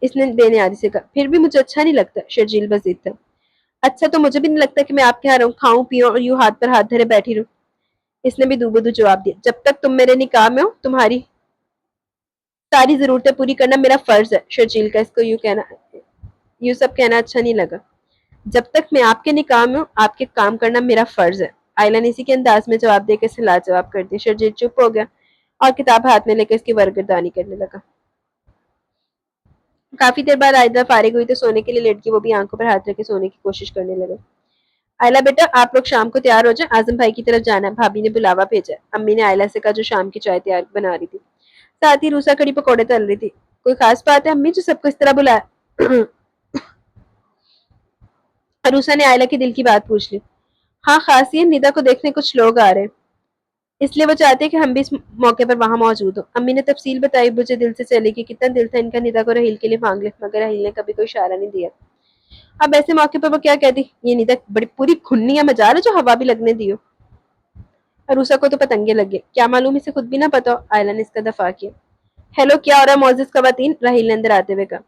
इसने बेनियादी से कहा। फिर भी मुझे अच्छा नहीं लगता। शर्जील बजीद था। अच्छा तो मुझे भी नहीं लगता कि मैं आपके यहाँ रहूँ, खाऊं पीऊं और यूं हाथ पर हाथ धरे बैठी रहूं। इसने भी दूबदू जवाब दिया। जब तक तुम मेरे निकाह में हो तुम्हारी सारी ज़रूरतें पूरी करना मेरा फ़र्ज़ है। शर्जील का इसको यूँ सब कहना अच्छा नहीं लगा। जब तक मैं आपके निकाह में हूँ, आपके काम करना मेरा फ़र्ज़ है। आयला ने इसी के अंदाज में जवाब देकर इसे लाजवाब कर दिया। शर्जील चुप हो गया और किताब हाथ में लेकर इसकी वरगर्दानी करने लगा। काफी देर बाद आयला फारिग हुई तो सोने के लिए लेट गई। वो भी आंखों पर हाथ रख के सोने की कोशिश करने लगे। आयला बेटा, आप लोग शाम को तैयार हो जाए, आजम भाई की तरफ जाना है, भाभी ने बुलावा भेजा है। अम्मी ने आयला से कहा जो शाम की चाय तैयार बना रही थी। साथ ही रूसा कड़ी पकौड़े तल रही थी। कोई खास बात है अम्मी जो सबको इस तरह बुलाया? रूसा ने आयला के दिल की बात पूछ ली। हाँ, खास ये निदा को देखने कुछ लोग आ रहे हैं, इसलिए वो चाहते हैं कि हम भी इस मौके पर वहां मौजूद हो। अम्मी ने तफसील बताई। मुझे दिल से चली कि कितना दिल था इनका निदा को रहील के लिए मांग ले, मगर रहील ने कभी कोई इशारा नहीं दिया। अब ऐसे मौके पर वो क्या कहती, ये निदा बड़ी पूरी खुन्निया मजाल है जो हवा भी लगने दियो। अरूसा को तो पतंगे लग गए। क्या मालूम इसे खुद भी ना पता हो। आयला ने इसका दफा किया। हेलो, क्या हो रहा है मोअज़्ज़िज़ खवातीन? राहील ने अंदर आते हुए कहा।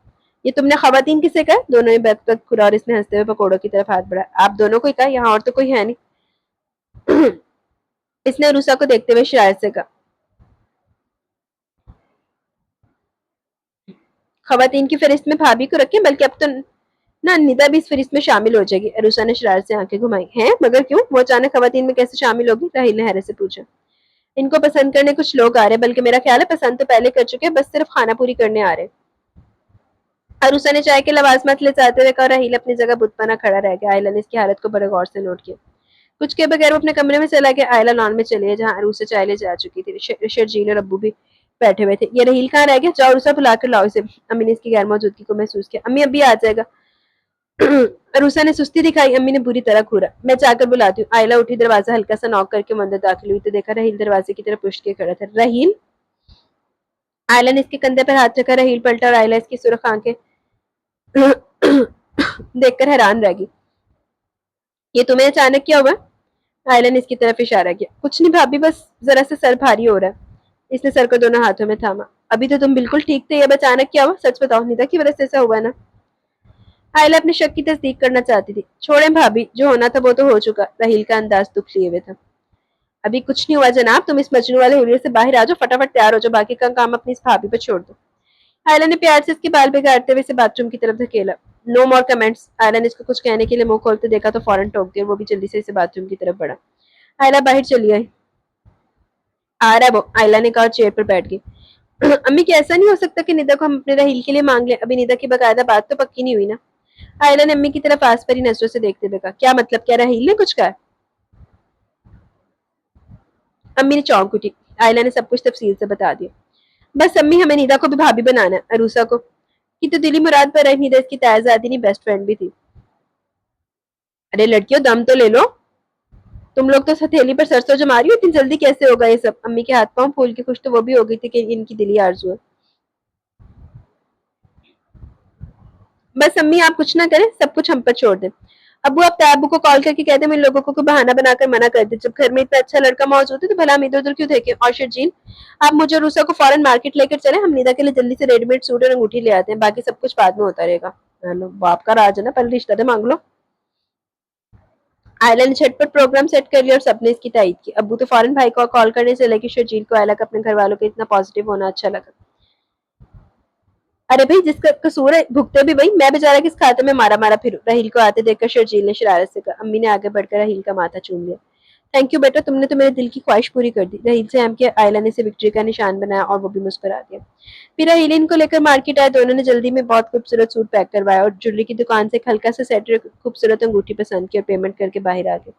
ये तुमने खवातीन किसे कहा? दोनों ने बैक खुला और इसने हंसते हुए पकौड़ों की तरफ हाथ बढ़ाया। आप दोनों को ही कहा, यहाँ और तो कोई है नहीं। इसने अरूसा को देखते हुए शरारत से कहा। खवातीन की फहरिस्त में भाभी को रखें, बल्कि अब तो ना निदा भी इस फहरिस्त में शामिल हो जाएगी। अरूसा ने शरारत से आंखें घुमाई। हैं, मगर क्यों? वो अचानक खवातीन में कैसे शामिल होगी? राहील ने हैरत से पूछा। इनको पसंद करने कुछ लोग आ रहे हैं, बल्कि मेरा ख्याल है पसंद तो पहले कर चुके हैं, बस सिर्फ खाना पूरी करने आ रहे हैं। अरूसा ने चाय के लवाजमात ले जाते हुए कहा। राहील अपनी जगह बुतपना खड़ा रह गया। आयला ने इसकी हालत को बड़े गौर से नोट किया। कुछ के बगैर वो अपने कमरे में चला गया। आयला लॉन में चली है जहाँ अरूसा चाय ले जा चुकी थी। शर्जील और अब्बू भी बैठे हुए थे। ये रहील कहाँ रह गया? जाओ अरूसा बुलाकर लाओ इसे। अम्मी ने इसकी गैर मौजूदगी को महसूस किया। अम्मी अभी आ जाएगा। अरूसा ने सुस्ती दिखाई। अम्मी ने बुरी तरह घूरा। मैं जाकर बुलाती हूँ। आयला उठी, दरवाजा हल्का सा नॉक करके अंदर दाखिल हुई तो देखा रहील दरवाजे की तरफ पुष्ट के खड़ा था। रहील? आयला ने इसके कंधे पर हाथ रखा। रहील पलटा और आयला इसकी सुर्ख आंखें देखकर हैरान रह गई। ये तुम्हें अचानक क्या हुआ? आयला ने इसकी तरफ इशारा किया। कुछ नहीं भाभी, बस जरा सा सर भारी हो रहा है। इसने सर को दोनों हाथों में थामा। अभी तो तुम बिल्कुल ठीक थे, अब अचानक क्या हुआ? सच बताओ, निदा की वजह से ऐसा हुआ ना? आयला अपने शक की तस्दीक करना चाहती थी। छोड़ें भाभी, जो होना था वो तो हो चुका। राहील का अंदाज दुख लिए हुए था। अभी कुछ नहीं हुआ जनाब, तुम इस मजनू वाले हुलिये से बाहर आ जाओ, फटाफट तैयार हो जाओ, बाकी का काम अपनी इस भाभी पर छोड़ दो। आयला ने प्यार से इसके बाल बिगाड़ते हुए इसे बाथरूम की तरफ धकेला। नो मोर कमेंट्स। आयला ने इसको कुछ कहने के लिए मुंह खोलते देखा तो फौरन टोक दिया। वो भी जल्दी से इसे बाथरूम की तरफ बढ़ा। आयला बाहर चली आई। आ रहा है वो, आयला ने कहा, चेयर पर बैठ गई। अम्मी, क्या ऐसा नहीं हो सकता कि निदा को हम अपने रहील के लिए मांग लें? अभी निदा की बकायदा बात तो पक्की नहीं हुई ना? आयला ने अम्मी की तरफ आस पर ही नजरों से देखते हुए कहा। क्या मतलब? क्या रहील ने कुछ कहा? अम्मी ने चौंक उठी। आयला ने सब कुछ तफसील से बता दिया। बस अम्मी, हमें निदा को भी भाभी बनाना है। अरूसा को की तो दिली मुराद पर रही। निदा इसकी तायजादी नहीं, बेस्ट फ्रेंड भी थी। अरे लड़कियों, दम तो ले लो। तुम लोग तो हथेली पर सरसों जमा रही हो, इतनी जल्दी कैसे होगा ये सब? अम्मी के हाथ पांव फूल के खुश तो वो भी हो गई थी कि इनकी दिली आरज़ू है। बस अम्मी, आप कुछ ना करें, सब कुछ हम पर छोड़ दें। अबू, आप ताबू को कॉल करके कहते हैं इन लोगों को कोई बहाना बनाकर मना कर दे। जब घर में इतना अच्छा लड़का मौजूद है तो भला हम इधर उधर क्यों देखें? और शर्जील, आप मुझे और रूसा को फौरन मार्केट लेकर चले। हम निदा के लिए जल्दी से रेडीमेड सूट और अंगूठी ले आते हैं, बाकी सब कुछ बाद में होता रहेगा। हेलो, बाप का राज है ना, पहले रिश्ता तो मांग लो। आयला ने झटपट प्रोग्राम सेट कर लिया और सबने इसकी तारीफ की। अब्बू तो फौरन भाई को कॉल करने चले कि शर्जील को आयला का अपने घर वालों के इतना पॉजिटिव होना अच्छा लगा। अरे भाई, जिसका कसूर है भुगते भी वही। मैं बेचारा किस खाते में मारा मारा फिरूं? राहील को आते देखकर शर्जील ने शरारत से कहा। अम्मी ने आगे बढ़कर राहील का माथा चूम लिया। थैंक यू बेटा, तुमने तो मेरे दिल की ख्वाहिश पूरी कर दी। राहील से हम के आयला ने इसे विक्ट्री का निशान बनाया और वो भी मुस्कुरा दिया। फिर राहील इनको लेकर मार्केट आए। दोनों ने जल्दी में बहुत खूबसूरत सूट पैक करवाया और ज्वेलरी की दुकान से एक हल्का सा सेट और खूबसूरत अंगूठी पसंद की और पेमेंट करके बाहर आ गए।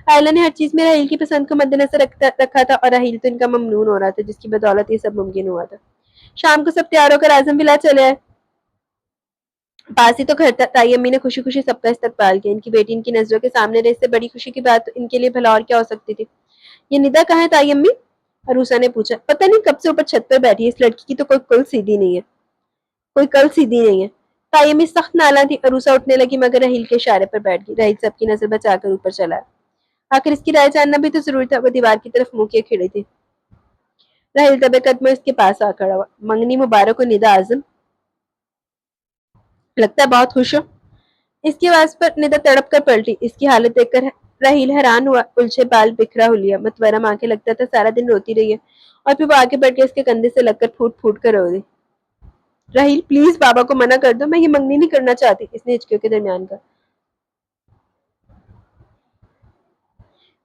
आयला ने हर चीज में राहील की पसंद को मद्देनजर रखा था और राहील तो इनका ममनून हो रहा था, जिसकी बदौलत ये सब मुमकिन हुआ था। शाम को सब तैयार होकर आजम विला चले आए। पास ही तो घर था। ताई अम्मी ने खुशी खुशी सबका इस्तकबाल किया। इनकी बेटी इनकी नजरों के सामने रहे, इससे बड़ी खुशी की बात तो इनके लिए भला और क्या हो सकती थी। ये निदा कहाँ है ताई अम्मी? अरूसा ने पूछा। पता नहीं कब से ऊपर छत पर बैठी है, इस लड़की की तो कोई कल सीधी नहीं है, कोई कल सीधी नहीं है। ताई अम्मी सख्त नाला थी। अरूसा उठने लगी मगर राहील के इशारे पर बैठ गई। राहील सबकी नजर बचाकर ऊपर चला। आखिर इसकी राय जानना भी तो जरूरी था। वो दीवार की तरफ मुंह किए खड़ी थी। राहील दबे कदम इसके पास आ खड़ा हुआ। मंगनी मुबारक हो निदा आजम, लगता है बहुत खुश हो। इसकी आवाज पर निदा तड़प कर पलटी। इसकी हालत देखकर राहील हैरान हुआ। उलझे बाल, बिखरा हुलिया, मतवरम आंखें, लगता था सारा दिन रोती रही है और फिर वो आगे बढ़ के उसके कंधे से लगकर फूट फूट कर रो दी। राहिल प्लीज बाबा को मना कर दो, मैं ये मंगनी नहीं करना चाहती, इसने हिचकियों के दरमियान कहा।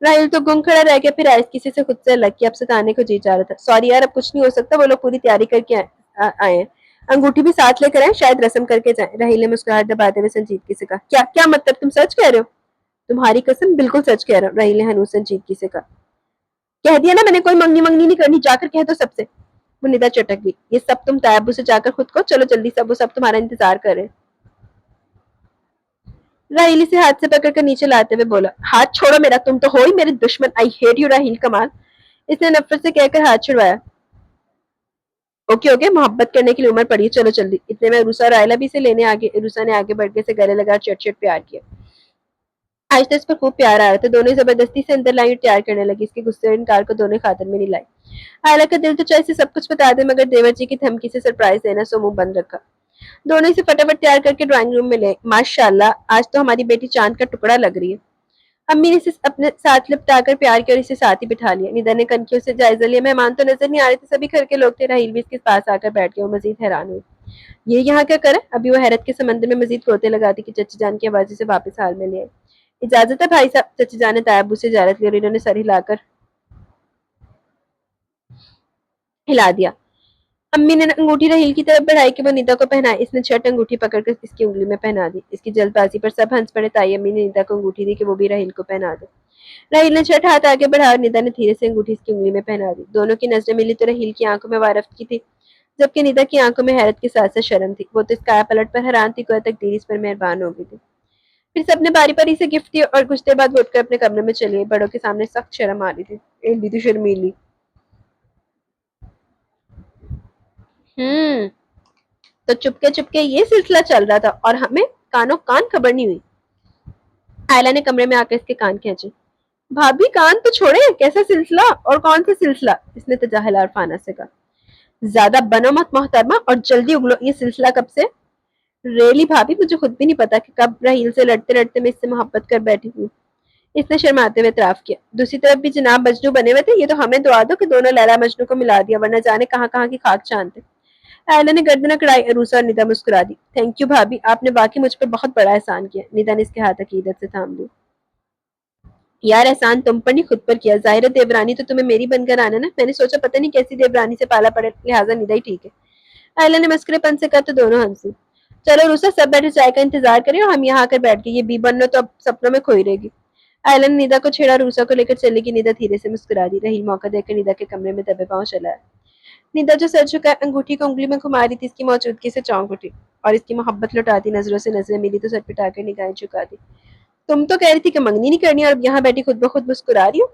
राहिल तो गुम खड़ा रह गया, फिर आयस किसी से खुद से अलग किया, अब सताने को जी जा रहा था। सॉरी यार, अब कुछ नहीं हो सकता, वो लोग पूरी तैयारी करके आए हैं। अंगूठी भी साथ लेकर आए, शायद रस्म करके जाए। राहिल ने मुस्कुराहट दबाते हुए संजीदगी से कहा। क्या क्या मतलब, तुम सच कह रहे हो? तुम्हारी कसम बिल्कुल सच कह रहा हूँ, राहिल ने हनूस संजीदगी से कहा। कह दिया ना मैंने, कोई मंगनी मंगनी नहीं करनी, जाकर कह दो सबसे। वो निदा चटक गई। ये सब तुम तायब्बू से जाकर खुद को, चलो जल्दी, सब वो सब तुम्हारा इंतजार कर रहे हैं। राहिल इसे हाथ से पकड़कर नीचे लाते हुए बोला, हाथ छोड़ो मेरा, तुम तो हो ही मेरे दुश्मन, आई हेट यू राहिल कमाल। इसने नफरत से कहकर हाथ छुड़वाया। ओके ओके, मोहब्बत करने की उम्र पड़ी है, चलो जल्दी। इतने में रूसा और आयला भी इसे लेने आगे, रूसा ने आगे बढ़ के इसे गले लगा चट चट प्यार किया। आज तो इस पर खूब प्यार आ रहा था, दोनों जबरदस्ती से अंदर लाई और प्यार करने लगी। इसके गुस्से और इनकार को दोनों खातर में नहीं लाई। आयला का दिल तो चाहे इसे सब कुछ बता दे, मगर देवर जी की धमकी से सरप्राइज देना, सो मुंह बंद रखा। दोनों इसे फटाफट तैयार करके ड्राइंग रूम में ले। माशाल्लाह, आज तो हमारी बेटी चांद का टुकड़ा लग रही है। अम्मी ने इसे अपने साथ लिपटाकर प्यार किया और इसे साथ ही बिठा लिया। निदा ने कनखियों से जायजा लिया। मेहमान तो नजर नहीं आ रहे थे, सभी घर के लोग थे। राहील भी इसके पास आकर बैठ गया। वो मजीद हैरान हुई। ये यहाँ क्या करे? अभी वो हैरत के समंदर में मजीद गोते लगाती कि चची जान की आवाज़ से वापस हाल में ले आई। इजाजत है भाई साहब, चची जान ने तायाबू से इजाजत ली और इन्होंने सर हिला दिया। अम्मी ने अंगूठी राहील की तरफ बढ़ाई कि वो निदा को पहनाए। इसने छठ अंगूठी पकड़कर इसकी उंगली में पहना दी। इसकी जल्दबाजी पर सब हंस पड़े। ताई अम्मी ने निदा को अंगूठी दी कि वो भी राहील को पहना दे। राहील ने छठ हाथ आगे बढ़ाया और निदा ने धीरे से अंगूठी इसकी उंगली में पहना दी। दोनों की नजरें मिली तो राहील की आंखों में वारफ्त की थी, जबकि निदा की आंखों में हैरत के साथ साथ शर्म थी। वो तो इस काया पलट पर हैरान थी, कोई तकदीर इस पर मेहरबान हो गई थी। फिर सबने बारी बारी से गिफ्ट दिया और कुछ देर बाद उठकर अपने कमरे में चली गई। बड़ों के सामने सख्त शर्म आ रही थी। एली तो शर्मीली। हम्म तो चुपके चुपके ये सिलसिला चल रहा था और हमें कानों कान खबर नहीं हुई। आयला ने कमरे में आकर इसके कान खींचे। भाभी कान तो छोड़े, कैसा सिलसिला और कौन सा सिलसिला? इसने तजाहिल और फाना से कहा। ज्यादा बनो मत मोहतरमा और जल्दी उगलो, ये सिलसिला कब से? रेली भाभी, मुझे खुद भी नहीं पता कि कब राहील से लड़ते लड़ते मैं इससे मोहब्बत कर बैठी हूँ। इसने शर्माते हुए इतराफ किया। दूसरी तरफ भी जनाब मजनू बने हुए थे। ये तो हमें दुआ दो कि दोनों लैला मजनू को मिला दिया, वरना जाने कहाँ कहाँ की खाक चांद थे। आयला ने गर्दन कड़ाई। अरूसा और निदा मुस्कुरा दी। थैंक यू भाभी, आपने वाकई मुझ पर बहुत बड़ा एहसान किया। निदा ने इसके हाथ अकीदत से थाम ली। यार एहसान तुम पर नहीं, खुद पर किया। जाहिर है देवरानी तो तुम्हें मेरी बनकर आना ना, मैंने सोचा पता नहीं कैसी देवरानी से पाला पड़े, लिहाजा निदा ही ठीक है। आयला ने मस्करेपन से कहा तो दोनों हंसी। चलो रूसा, सब बैठे चाय का इंतजार करें और हम यहाँ आकर बैठ गए। ये बी बनना तो अब सपनों में खोई रहेगी। आयला ने निदा को छेड़ा, रूसा को लेकर चलने की। निदा धीरे से मुस्कुरा दी। रही मौका देकर निदा के कमरे में दबे पांव चला। निदा जो सर झुका अंगूठी को उंगली में घुमा रही थी, इसकी मौजूदगी से चौंक उठी और इसकी मोहब्बत लौटाती नजरों से नजरें मिली तो सर पिटाकर निगाहें झुका दी। तुम तो कह रही थी कि मंगनी नहीं करनी और अब यहाँ बैठी खुद ब खुद मुस्कुरा रही हो।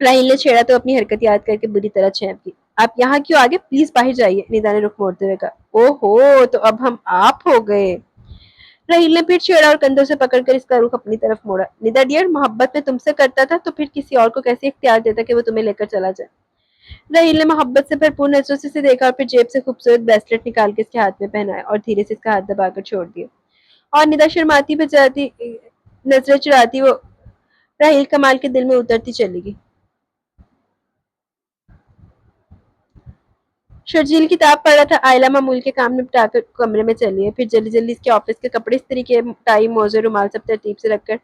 राहिल ने छेड़ा तो अपनी हरकत याद करके बुरी तरह छेप दी। आप यहाँ क्यों आगे, प्लीज बाहर जाइए, निदा ने रुख मोड़ते हुए कहा। ओहो, तो अब हम आप हो गए। राहिल ने फिर छेड़ा और कंधों से पकड़कर इसका रुख अपनी तरफ मोड़ा। निदा डियर, मोहब्बत में तुमसे करता था तो फिर किसी और को कैसे इख्तियार देता कि वो तुम्हें लेकर चला जाए? राहिल ने मोहब्बत से भरपूर नजरों से देखा और फिर जेब से खूबसूरत ब्रेसलेट निकाल के इसके हाथ में पहनाया और धीरे से इसका हाथ दबाकर छोड़ दिया। और निदा शर्माती बजाती नजरें चुराती वो राहिल कमाल के दिल में उतरती चली गई। शर्जील किताब पढ़ रहा था। आयला मामूल के काम निपटाकर कमरे में चली है। फिर जल्दी जल्दी इसके ऑफिस के कपड़े इस्त्री के, टाई मोजे रुमाल सब तरतीब से रखकर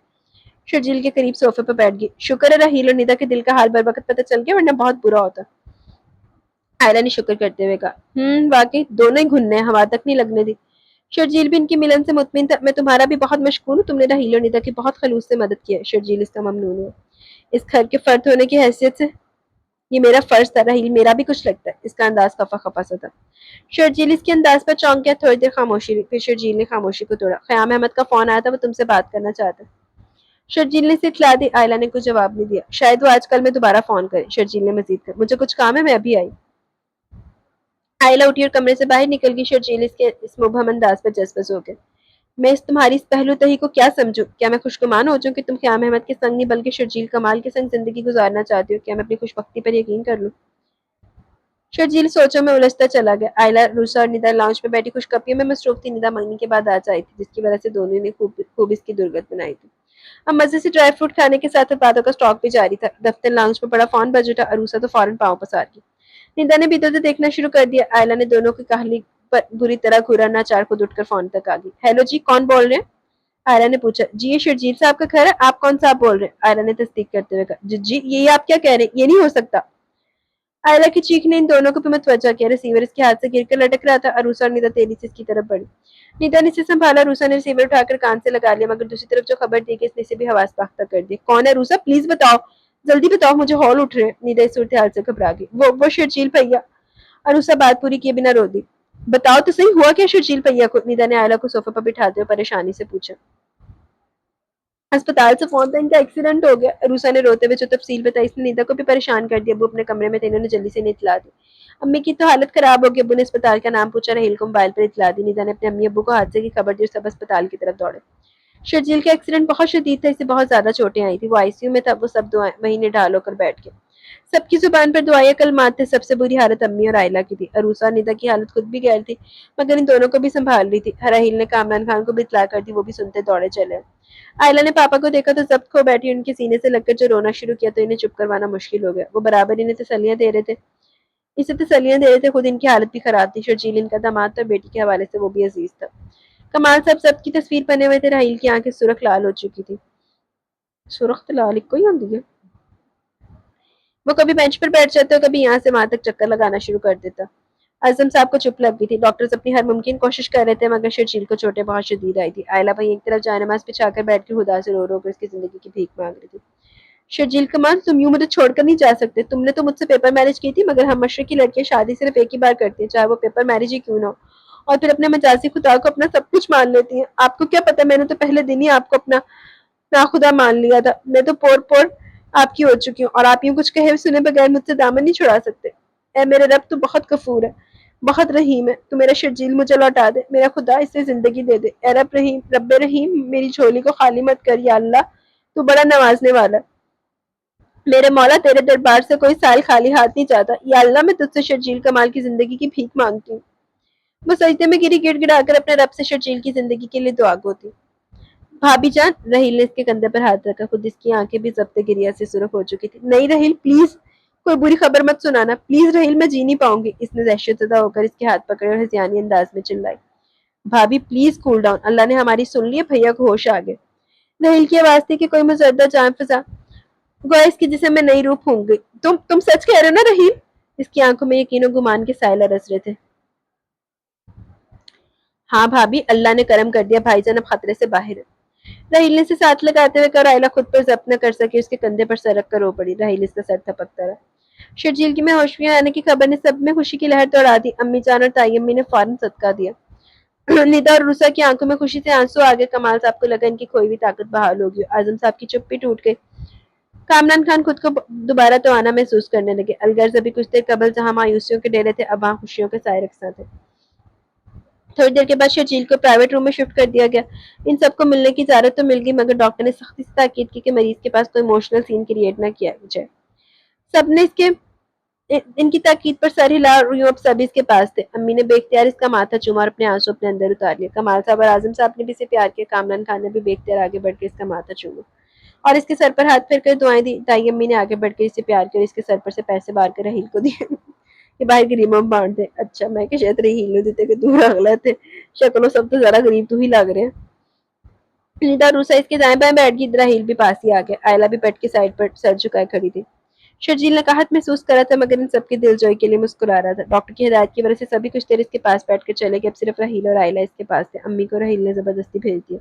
शर्जील के करीब सोफे पर बैठ गई। शुक्र है राहिल और निदा के दिल का हाल बर वक्त पता चल गया, वरना बहुत बुरा होता। आयला ने शुक्र करते हुए कहा। वाकई दोनों ही घुन्ने, हवा तक नहीं लगने दी। शर्जील भी इनके मिलन से मुतमिन था। मैं तुम्हारा भी बहुत मशकूर हूँ, तुमने राहील और निदा की बहुत खलूस से मदद की है। शर्जील इसका ममनून हुआ। इस घर के फर्द होने की हैसियत से ये मेरा फर्ज था। राहील, मेरा भी कुछ लगता है। इसका अंदाज खफा खफा सा था। शर्जील इसके अंदाज पर चौंक गया। थोड़ी देर खामोशी रही, फिर शर्जील ने खामोशी को तोड़ा। क़याम अहमद का फोन आया था, वो तुमसे बात करना चाहता। शर्जील ने इसे खिला दी। आयला ने कुछ जवाब नहीं दिया। शायद वो आजकल में दोबारा फोन करे। शर्जील ने मजीद कर, मुझे कुछ काम है, मैं अभी आई। आयला उठी और कमरे से बाहर निकल गई। शर्जील इसके इस मुबहम अंदाज पर जज्बस हो गए। मैं इस तुम्हारी इस पहलू तही को क्या समझूं? क्या मैं खुशगुमान हो जाऊं कि तुम क़याम अहमद के संग नहीं बल्कि शर्जील कमाल के संग जिंदगी गुजारना चाहती हो? क्या मैं अपनी खुशबख्ती पर यकीन कर लूं? शर्जील सोचों में उलझता चला गया। आयला, रूसा और निदा लाउंज पे बैठी खुशकपियों में मसरूफ थी। निदा मंगनी के बाद आज आई थी, जिसकी वजह से दोनों ने खूब खूब इसकी दुर्गत बनाई थी। اب مزے سے ڈرائی فروٹ کھانے کے ساتھ باتوں کا اسٹاک بھی جاری تھا. دفتر لاؤنج پہ بڑا فون بج اٹھا. عروسا تو فوراً پاؤں پسار گئی. ندا نے بھی ادھر ادھر دیکھنا شروع کر دیا. آئلہ نے دونوں کی کہانی پر بری طرح گھورا. ناچار خود اٹھ کر فون تک آ گئی. ہیلو جی، کون بول رہے ہیں؟ آئلہ نے پوچھا. جی یہ شرجیل صاحب کا گھر ہے. آپ کون صاحب بول رہے ہیں؟ آئلہ نے تصدیق کرتے ہوئے کہا. جی یہ آپ کیا کہہ رہے ہیں؟ یہ نہیں ہو سکتا. آئلہ کی چیخ نے ان دونوں کو بھی متوجہ کیا. ریسیور اس کے ہاتھ سے گر کر لٹک رہا تھا. عروسا اور ندا تیزی سے اس کی طرف بڑھی. ندا نے اسے سنبھالا. روسا نے ریسیور اٹھا کر کان سے لگا لیا مگر دوسری طرف جو خبر دی گئی اس نے اسے بھی حواس باختہ کر دیا. کون ہے روسا؟ پلیز بتاؤ، جلدی بتاؤ، مجھے ہول اٹھ رہے ہیں. ندا اس صورتحال سے گھبرا گئی. وہ شرجیل بھیا. عروسا بات پوری کیے بنا رو دی. بتاؤ تو صحیح ہوا کیا شرجیل بھیا کو؟ ندا نے آئلہ کو صوفے پر بٹھاتے ہوئے پریشانی سے پوچھا. اسپتال سے فون تھا، ان کا ایکسیڈنٹ ہو گیا. عروسا نے روتے ہوئے جو تفصیل بتائی اس نے ندا کو بھی پریشان کر دیا. ابو اپنے کمرے میں تھے، انہوں نے جلدی سے انہیں اطلاع دی. امی کی تو حالت خراب ہو گئی. ابو نے اسپتال کا نام پوچھا. رحیل کو موبائل پر اطلاع دی. ندا نے اپنے امی ابو کو حادثے کی خبر دی اور سب اسپتال کی طرف دوڑے. شرجیل کا ایکسیڈنٹ بہت شدید تھا، اسے بہت زیادہ چوٹیں آئی تھی. وہ آئی سی یو میں تھا. وہ سب دعائیں وہیں نے ڈھال ہو کر بیٹھ گئے. سب کی زبان پر دعائیں کلمات تھے. سب سے بری حالت امی اور آئلہ کی تھی. عروسا اور ندا کی حالت خود بھی غیر تھی مگر ان دونوں کو بھی سنبھال رہی تھی. رحیل نے کامران خان کو بھی اطلاع کر دی. وہ بھی سنتے دوڑے چلے. آئلہ نے پاپا کو دیکھا تو ضبط کھو بیٹھی. ان کے سینے سے لگ کر جو رونا شروع کیا تو انہیں چپ کروانا مشکل ہو گیا. وہ برابر انہیں تسلیاں دے رہے تھے. اسے تسلیاں دے رہے تھے. خود ان کی حالت بھی خراب تھی. شرجیل ان کا داماد تھا. بیٹی کے حوالے سے وہ بھی عزیز تھا. کمال صاحب سب کی تصویر بنے ہوئے تھے. رحیل کی آنکھیں سرخ لال ہو چکی تھی. سرخ لال ایک کوئی ہوندی ہے. وہ کبھی بینچ پر بیٹھ جاتا اور کبھی یہاں سے وہاں تک چکر لگانا شروع کر دیتا. اعظم صاحب کو چپ لگ گئی تھی. ڈاکٹرز اپنی ہر ممکن کوشش کر رہے تھے مگر شرجیل کو چوٹیں بہت شدید آئی تھی. آئلہ بھائی ایک طرف جائے نماز بچھا کر بیٹھ کے خدا سے رو رو کر اس کی زندگی کی بھیک مانگ رہی تھی. شرجیل کمال تم یوں مجھے چھوڑ کر نہیں جا سکتے. تم نے تو مجھ سے پیپر میرج کی تھی مگر ہم مشرق کی لڑکیاں شادی صرف ایک ہی بار کرتی ہیں چاہے وہ پیپر میرج ہی کیوں نہ ہو، اور پھر اپنے مجازی خدا کو اپنا سب کچھ مان لیتی ہیں. آپ کو کیا پتا، میں نے تو پہلے دن ہی آپ کو اپنا ناخدا مان لیا تھا. میں تو پور پور آپ کی ہو چکی ہوں اور آپ یوں کچھ کہے سنے بغیر مجھ سے دامن نہیں چھڑا سکتے. اے میرے رب تو بہت غفور ہے، بہت رحیم ہے. تو میرا شرجیل مجھے لوٹا دے. میرا خدا اس سے زندگی دے دے. اے رب رحیم میری جھولی کو خالی مت کر. یا اللہ تو بڑا نوازنے والا. میرے مولا تیرے دربار سے کوئی سال خالی ہاتھ نہیں جاتا. یا اللہ میں تجھ سے شرجیل کمال کی زندگی کی بھیک مانگتی ہوں. وہ سجدے میں گری گڑ گڑا کر اپنے رب سے شرجیل کی زندگی کے لیے دعا گوتی. بھابی جان. رحیل نے اس کے کندھے پر ہاتھ رکھا. خود اس کی آنکھیں بھی ضبط گریہ سے سرخ ہو چکی تھی. نہیں رحیل پلیز کوئی بری خبر مت سنانا. پلیز رحیل میں جی نہیں پاؤں گی. اس نے دہشت زدہ ہو کر اس کے ہاتھ پکڑے اور ہذیانی انداز میں چلائی. بھابی پلیز کول ڈاؤن. اللہ نے ہماری سن لی ہے. بھیا کو ہوش آ گئے. رحیل کی آواز تھی کہ کوئی مزردہ جان فضا گویا اس کی جسم میں نئی روح پھونک گئی. تم سچ کہہ رہے ہو نا رحیل؟ اس کی آنکھوں میں یقین و گمان کے سائے رس رہے تھے. ہاں بھابی اللہ نے کرم کر دیا. بھائی جان اب خطرے سے باہر ہے. رحیل نے اسے ساتھ لگاتے ہوئے کہا. آئلہ خود پر ضبط نہ کر سکی اس کے کندھے پر سر رکھ کر رو پڑی. رحیل اس کا سر تھپکتا رہا. شرجیل کی میں ہوش میں آنے کی خبر نے سب میں خوشی کی لہر دوڑا دی. امی جان اور تائی امی نے فوراً صدقہ دیا. ندا اور روسا کی آنکھوں میں خوشی سے آنسو آ گئے. کمال صاحب کو لگا ان کی کھوئی ہوئی طاقت بحال ہوگی. اعظم صاحب کی چپ بھی ٹوٹ گئی. کامران خان خود کو دوبارہ توانا محسوس کرنے لگے. الغرض ابھی کچھ دیر قبل جہاں مایوسیوں کے ڈیرے تھے اب وہاں خوشیوں کے سائے رخصاں تھے. تھوڑی دیر کے بعد شرجیل کو پرائیویٹ روم میں شفٹ کر دیا گیا. ان سب کو ملنے کی اجازت تو مل گئی مگر ڈاکٹر نے سختی سے تاکید کی کہ مریض کے پاس کوئی ایموشنل سین کریٹ نہ کیا جائے. سب نے ان کی تاکید پر سر ہلا اور یوں اب سب اس کے پاس تھے. امی نے بے اختیار اس کا ماتھا چوما اور اپنے آنسو اپنے اندر اتار لیا. کمال صاحب اور اعظم صاحب نے بھی اسے پیار کیا. کامران خان نے بھی بے اختیار آگے بڑھ کے اس کا ماتھا چوما اور اس کے سر پر ہاتھ پھیر کر دعائیں دی. تائی امی نے آگے بڑھ کے اسے پیار کر اس کے سر پر سے پیسے بار کر رحیل کو دیے کہ باہر غریبوں میں بانٹ دے. اچھا میں کہ شاید رحیل نے دیتے کہ دور اگلا تھے. شکلوں سب تو ذرا غریب تو ہی لگ رہے ہیں. ندا روسا اس کے دائیں بائیں بیٹھ گئی. رحیل بھی پاس ہی آ گیا. آئلہ بھی بیڈ کے سائڈ پر سر جھکائے کھڑی تھی. شرجیل نے قحط محسوس کرا تھا مگر ان سب کے دل جوئی کے لیے مسکرا رہا تھا. ڈاکٹر کی ہدایت کی وجہ سے سبھی کچھ دیر اس کے پاس بیٹھ کر چلے گئے. اب صرف رحیل اور آئلہ اس کے پاس تھے. امی کو رحیل نے زبردستی بھیج دیا.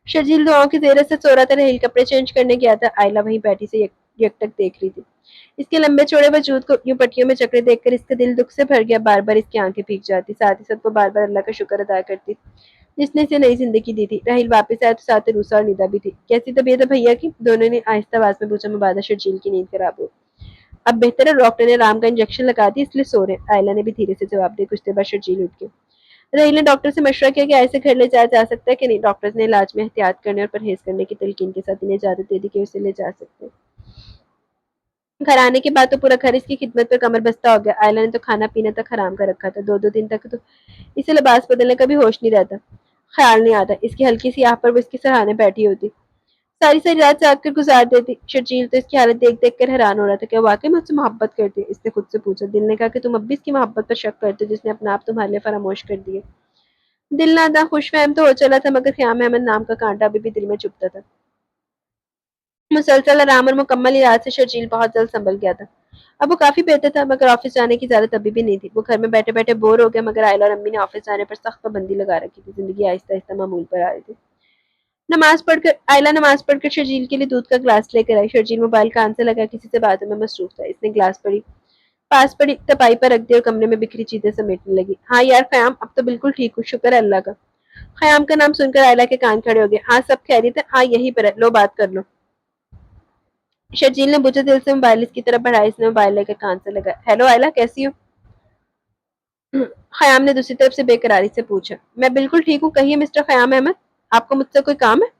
شرجیل دعاؤں کی زیرت سے سو رہا تھا. رحیل کپڑے چینج کرنے گیا تھا. آئلہ وہیں بیٹھی سے یک تک دیکھ رہی تھی. اس کے لمبے چوڑے وجود کو یوں پٹیوں میں جکڑے دیکھ کر اس کا دل دکھ سے بھر گیا. بار بار اس کی آنکھیں بھیگ جاتی. ساتھ ہی ساتھ وہ بار بار اللہ کا شکر ادا کرتی جس نے اسے نئی زندگی دی تھی. رحیل واپس آیا تو ساتھ روسا اور ندا بھی تھی. کیسی طبیعت ہے بھیا کی؟ دونوں نے آہستہ آواز میں پوچھا. مبادہ شرجیل کی نیند خراب ہو. اب بہتر ہے. ڈاکٹر نے آرام کا انجیکشن لگا دی اس لیے سو رہے ہیں. آئلہ نے بھی دھیرے سے جواب دیا. کچھ دیر بعد شرجیل اٹھ گئی. رحیل نے ڈاکٹر سے مشورہ کیا کہ ایسے گھر لے جایا جا سکتا ہے کہ نہیں. ڈاکٹر نے علاج میں احتیاط کرنے اور پرہیز کرنے کی تلقین کے ساتھ انہیں اجازت دے دی کہ اسے لے جا سکتے ہیں. گھر آنے کے بعد تو پورا گھر اس کی خدمت پر کمر بستہ ہو گیا. آئلہ نے تو کھانا پینا تک حرام کر رکھا تھا. دو دن تک تو اسے لباس بدلنے کا بھی ہوش نہیں رہتا. خیال نہیں آتا. اس کی ہلکی سی آہ پر وہ اس کی سراہنے بیٹھی ہوتی. सारी सारी रात जाग कर गुजार देती। शर्जील तो इसकी हालत देख देख कर हैरान हो रहा था। क्या वाकई मुझसे मोहब्बत करती है? इसने खुद से पूछा। दिल ने कहा कि तुम अब भी इसकी मोहब्बत पर शक करते हो जिसने अपना आप तुम्हारे लिए फरामोश कर दिए। दिल नादा खुशफहम तो हो चला था मगर ख्याम अहमद नाम का कांटा अभी भी दिल में चुभता था। मुसलसल आराम और मुकम्मल इलाज से शर्जील बहुत जल्द संभल गया था। अब वो काफी बेहतर था मगर ऑफिस जाने की इजाजत अभी भी नहीं थी। वो घर में बैठे बैठे बोर हो गया मगर आयला और अम्मी ने ऑफिस जाने पर सख्त पाबंदी लगा रखी थी। जिंदगी आहिस्ता आहिस्ता मामूल पर आ रही थी। नमाज पढ़कर शर्जील के लिए दूध का ग्लास लेकर आई। शर्जील मोबाइल कान से लगा किसी से बातों में मसरूफ था। इसने ग्लास पास पड़ी तपाई पर रख दी और कमरे में बिखरी चीजें समेटने लगी। हाँ यार क़याम, अब तो बिल्कुल ठीक हूँ, शुक्र है अल्लाह का। क़याम का नाम सुनकर आयला के कान खड़े हो गए। हाँ सब खैरियत है, हाँ यहीं पर है, लो बात कर लो। शर्जील ने बुझे दिल से मोबाइल इसकी तरफ बढ़ाया। इसने मोबाइल लेकर कान से लगा। हेलो आयला, कैसी हो? ख़याम ने दूसरी तरफ से बेकरारी से पूछा। मैं बिल्कुल ठीक हूँ, कहिए मिस्टर क़याम अहमद, आपको मुझसे कोई काम है?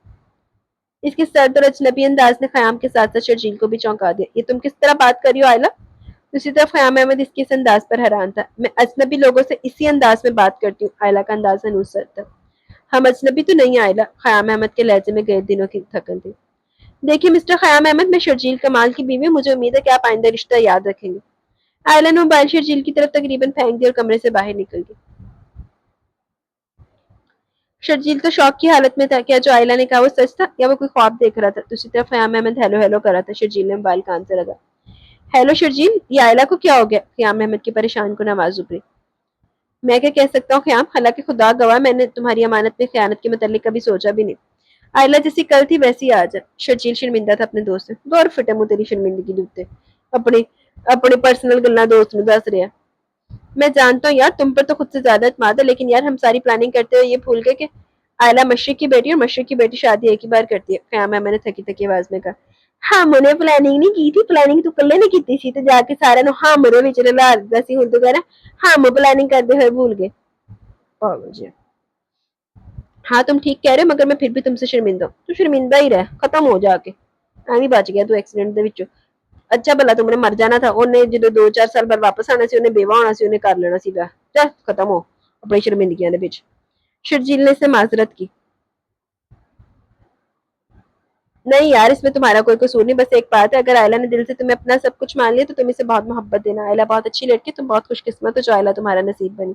इसके सर्द और अजनबी अंदाज ने ख़याम के साथ साथ शर्जील को भी चौंका दिया। ये तुम किस तरह बात कर रही हो आयला? दूसरी तरफ ख़याम अहमद इसके इस अंदाज पर हैरान था। मैं अजनबी लोगों से इसी अंदाज में बात करती हूँ। आयला का अंदाज अनुसर था। हम अजनबी तो नहीं आयला, ख़याम अहमद के लहजे में गए दिनों की थकन थी। देखिए मिस्टर ख़याम अहमद, मैं शर्जील कमाल की बीवी हूँ, मुझे उम्मीद है कि आप आइंदा रिश्ता याद रखेंगे। आयला ने मोबाइल शर्जील की तरफ तकरीबन फेंक दिया और कमरे से बाहर निकल गई। शर्जील तो शौक की हालत में था। क्या जो आयला ने कहा वो सच था या वो कोई ख्वाब देख रहा था? दूसरी तरफ क़याम अहमद हेलो हेलो कर रहा था। शर्जील ने मोबाइल कान से लगा। हेलो शर्जील, ये आयला को क्या हो गया? क़याम अहमद की परेशान कुन आवाज उभरी। मैं क्या कह सकता हूँ क़याम, हालांकि खुदा गवाह मैंने तुम्हारी अमानत में खयानत के मुतालिक कभी सोचा भी नहीं। आयला जैसी कल थी वैसी आज है। शर्जील शर्मिंदा था अपने दोस्त से। दौर फटे मुंह तेरी शर्मिंदगी दे उत्ते। अपनी अपनी पर्सनल गल्ला दोस्त में दस रहे हैं। मैं जानता हूँ यार, तुम पर तो खुद से ज्यादा इत्मीद है, लेकिन यार हम सारी प्लानिंग करते हुए ये भूल गए कि आयला मशरक की बेटी और मशरक की बेटी शादी एक ही बार करती है। क़याम है, मैंने थकी थकी आवाज में कहा। हाँ मैंने प्लानिंग नहीं की थी, प्लानिंग तो कल्ले ने की थी, तो जाके सारे नो हाँ मरे विच रला दसी हुन तो कहना हाँ मैं प्लानिंग करते हुए भूल गए। पागल जी। हाँ तुम ठीक कह रहे हो मगर मैं फिर भी तुमसे शर्मिंदा हूँ। तू शर्मिंदा ही रह, खत्म हो जाके। ਐਵੇਂ ਬਚ ਗਿਆ ਤੂੰ ਐਕਸੀਡੈਂਟ ਦੇ ਵਿੱਚੋਂ। ਅੱਛਾ ਭਲਾ ਤੂੰ ਮਰ ਜਾਣਾ था, ਉਹਨੇ ਜਦੋਂ 2-4 ਸਾਲ ਬਾਅਦ ਵਾਪਸ ਆਣਾ ਸੀ, ਉਹਨੇ ਬੇਵਾ ਹੋਣਾ ਸੀ, ਉਹਨੇ ਕਰ ਲੈਣਾ ਸੀ ਵਿਆਹ। ਚੱਲ ਖਤਮ ਹੋ ਆਪਣੀ ਸ਼ਰਮਿੰਦਗੀਆਂ ਦੇ ਵਿੱਚ। शर्जील ने इससे माजरत की। नहीं यार, इसमें तुम्हारा कोई कसूर नहीं, बस एक बात है, अगर आयला ने दिल से तुम्हें अपना सब कुछ मान लिया तो तुम इसे बहुत मोहब्बत देना। आयला बहुत अच्छी लड़की, तुम बहुत खुशकिस्मत हो जो आयला तुम्हारा नसीब बनी।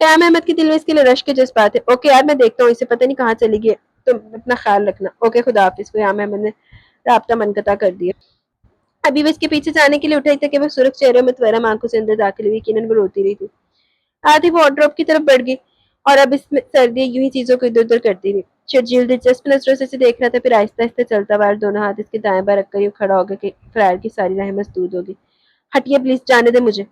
क़याम अहमद के दिल में इसके लिए रश्क के जज्बात है। ओके यार मैं देखता हूँ, इसे पता नहीं कहाँ चली गई। तुम अपना ख्याल रखना। ओके खुदा हाफिज। क़याम अहमद ने राब्ता मुनक़ता कर दिया। अभी वो इसके पीछे जाने के लिए उठाई था कि वो सुर्ख चेहरे में मुतवरम आंखों से अंदर दाखिल हुई। यकीनन वो रोती रही थी। आधी वो वार्डरोब की तरफ बढ़ गई और अब इसमें सर्दी यूं ही चीजों को इधर उधर करती रही। शर्जील दिलचस्प नजरों से इसे देख रहा था, फिर आहिस्ता आहिस्ता चलता हुआ दोनों हाथ इसके दाएं बाएं रखकर यूं खड़ा हो गया कि फरार की सारी राहें मसदूद होगी। हटिए प्लीज, जाने दे मुझे।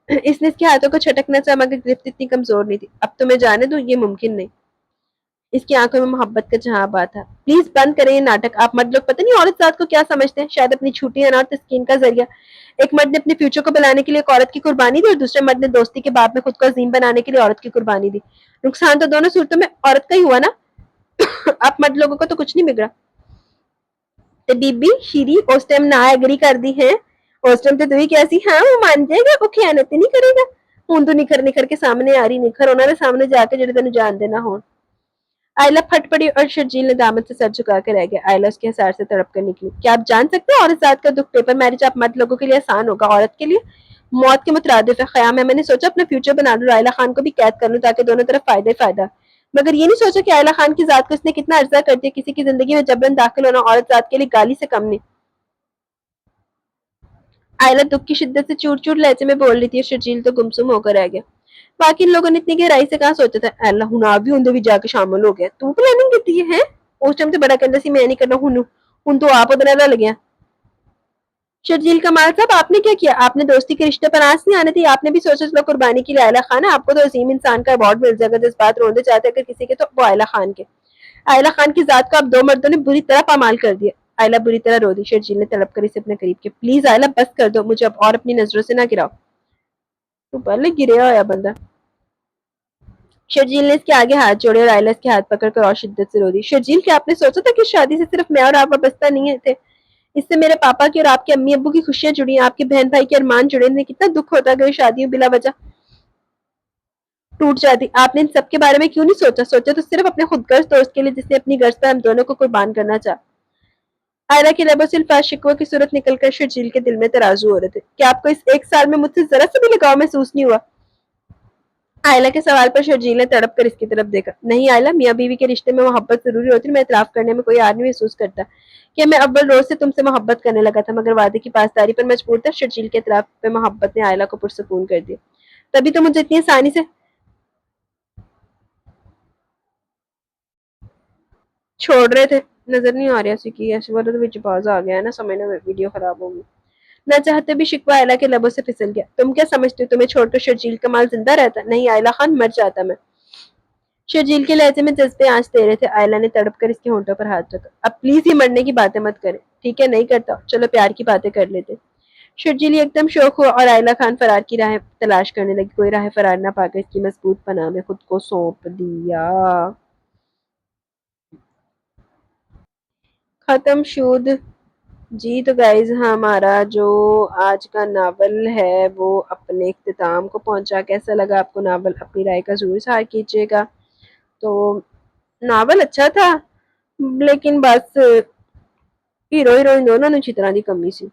इसने इसके हाथों को छटकना चाहा मगर गिरफ्त इतनी कमजोर नहीं थी। अब तो मैं जाने दूं, ये मुमकिन नहीं। इसकी आंखों में मोहब्बत का जहां था। प्लीज बंद करें ये नाटक। आप मर्द लोग पता नहीं औरत जात को क्या समझते हैं, शायद अपनी छूटी अनाथ स्किन का जरिया। एक मर्द ने अपने फ्यूचर को बनाने के लिए एक औरत की कुर्बानी दी और दूसरे मर्द ने दोस्ती के बाप में खुद को अजीम बनाने के लिए औरत की कुर्बानी दी। नुकसान तो दोनों सूरतों में औरत का ही हुआ ना। आप मर्द लोगों को तो कुछ नहीं बिगड़ा। ते बीबी शीरी उस टाइम ना एग्री कर दी है, उस टाइम तो तुही कैसी हाँ वो मान जाएगा, वो खयानत नहीं करेगा। हूं तो निखर निखर के सामने आ रही, निखर उन्होंने सामने जाके जेडे तेन जान देना हो। आयला फट पड़ी और शर्जील ने दामद से सर झुका कर रह गया। आयला उसके हसार से तड़प कर निकली। क्या आप जान सकते हैं औरत जात का दुख? पेपर मैरिज आप मर्द लोगों के लिए आसान होगा, औरत के लिए मौत के मुतरादिफ है। ख्याम है, मैंने सोचा अपना फ्यूचर बना लूं, आयला खान को भी कैद कर लूं ताकि दोनों तरफ फायदा ही फायदा। मगर ये नहीं सोचा कि आयला खान की जात को इसने कितना अर्जा कर दिया। किसी की जिंदगी में जबरन दाखिल होना औरत जात के लिए गाली से कम नहीं। आयला दुख की शिद्दत से चूर चूर लहजे में बोल रही थी। शर्जील तो गुमसुम होकर रह गया। बाकी इन लोगों ने इतनी गहराई से कहा सोचा था। अल्ला हुन आप भी उनके भी जाके शामिल हो गया। तू प्लानिंग की है? उस टाइम तो बड़ा कहता सी मैं नहीं करना, हुन तो आप उधर लग गया। शर्जील कमाल साहब, आपने क्या किया? आपने दोस्ती के रिश्ते पर आंच नहीं आने दी। आपने भी सोचा चलो कुर्बानी के लिए आयला खान है, आपको तो अजीम इंसान का अवार्ड मिल जाएगा। जज्बात रोंदे चाहते अगर किसी के तो वो आयला खान के। आयला खान की जात को अब दो मर्दों ने बुरी तरह पामाल कर दिया। आयला बुरी तरह रो दी। शर्जील ने तड़प कर इसे अपने करीब के। प्लीज आयला बस कर दो, मुझे अब और अपनी नजरों से ना गिराओ। तो पहले गिरे होया बंदा। शर्जील ने इसके आगे हाथ जोड़े और आयला इसके हाथ पकड़कर और शिद्दत से रो दी। शर्जील, क्या आपने सोचा था कि शादी से सिर्फ मैं और आप वाबस्ता नहीं थे? इससे मेरे पापा की और आपके अम्मी अब्बू की खुशियां जुड़ी हैं, आपके बहन भाई के अरमान जुड़े हैं। कितना दुख होता अगर शादी बिला वजह ٹوٹ جاتی. آپ نے ان سب کے بارے میں کیوں نہیں سوچا؟ سوچا تو صرف اپنے خود غرض دوست کے لیے جس نے اپنی غرض پر ہم دونوں کو قربان کرنا چاہا. آئرہ کے لبوں سے الفاظ شکوہ کی صورت نکل کر شرجیل کے دل میں ترازو ہو رہے تھے. کیا آپ کو اس 1 سال میں مجھ سے ذرا سے بھی لگاؤ محسوس نہیں ہوا؟ آئلہ کے سوال پر شرجیل نے تڑپ کر اس کی طرف دیکھا. نہیں آئلہ، میاں بیوی کے رشتے میں محبت ضروری ہوتی ہے. میں اعتراف کرنے میں کوئی آدمی محسوس کرتا کہ میں اول روز سے تم سے محبت کرنے لگا تھا، مگر وعدے کی پاسداری پر مجبور تھا. شرجیل کے اعتراف پہ محبت نے آئلہ کو پرسکون کر دیا. تبھی تو مجھے اتنی آسانی سے چھوڑ رہے تھے. نظر نہیں آ رہا اسی کی ایسے بولے تو وچ باز آ گیا ہے نا، سمجھنا ویڈیو خراب ہوگی. نہ چاہتے بھی شکوہ آئلہ کے لبوں سے پھسل گیا. تم کیا سمجھتے ہو تمہیں چھوڑ کر شرجیل کمال زندہ رہتا؟ نہیں آئلہ خان، مر جاتا میں. شرجیل کے لہجے میں جذبے آنچ دے رہے تھے. آئلہ نے تڑپ کر اس کے ہونٹوں پر ہاتھ رکھا. اب پلیز یہ مرنے کی باتیں مت کریں. ٹھیک ہے، نہیں کرتا. چلو پیار کی باتیں کر لیتے. شرجیل ایک دم شوق ہوا اور آئلہ خان فرار کی راہ تلاش کرنے لگی. کوئی راہ فرار نہ پا کر اس کی مضبوط پناہ میں خود کو سونپ دیا. ختم شد. جی تو گائز ہمارا جو آج کا ناول ہے وہ اپنے اختتام کو پہنچا. کیسا لگا آپ کو ناول؟ اپنی رائے کا ضرور اظہار کیجیے گا. تو ناول اچھا تھا لیکن بس ہیرو ہیروئن دونوں نے چترا دی کمی سی.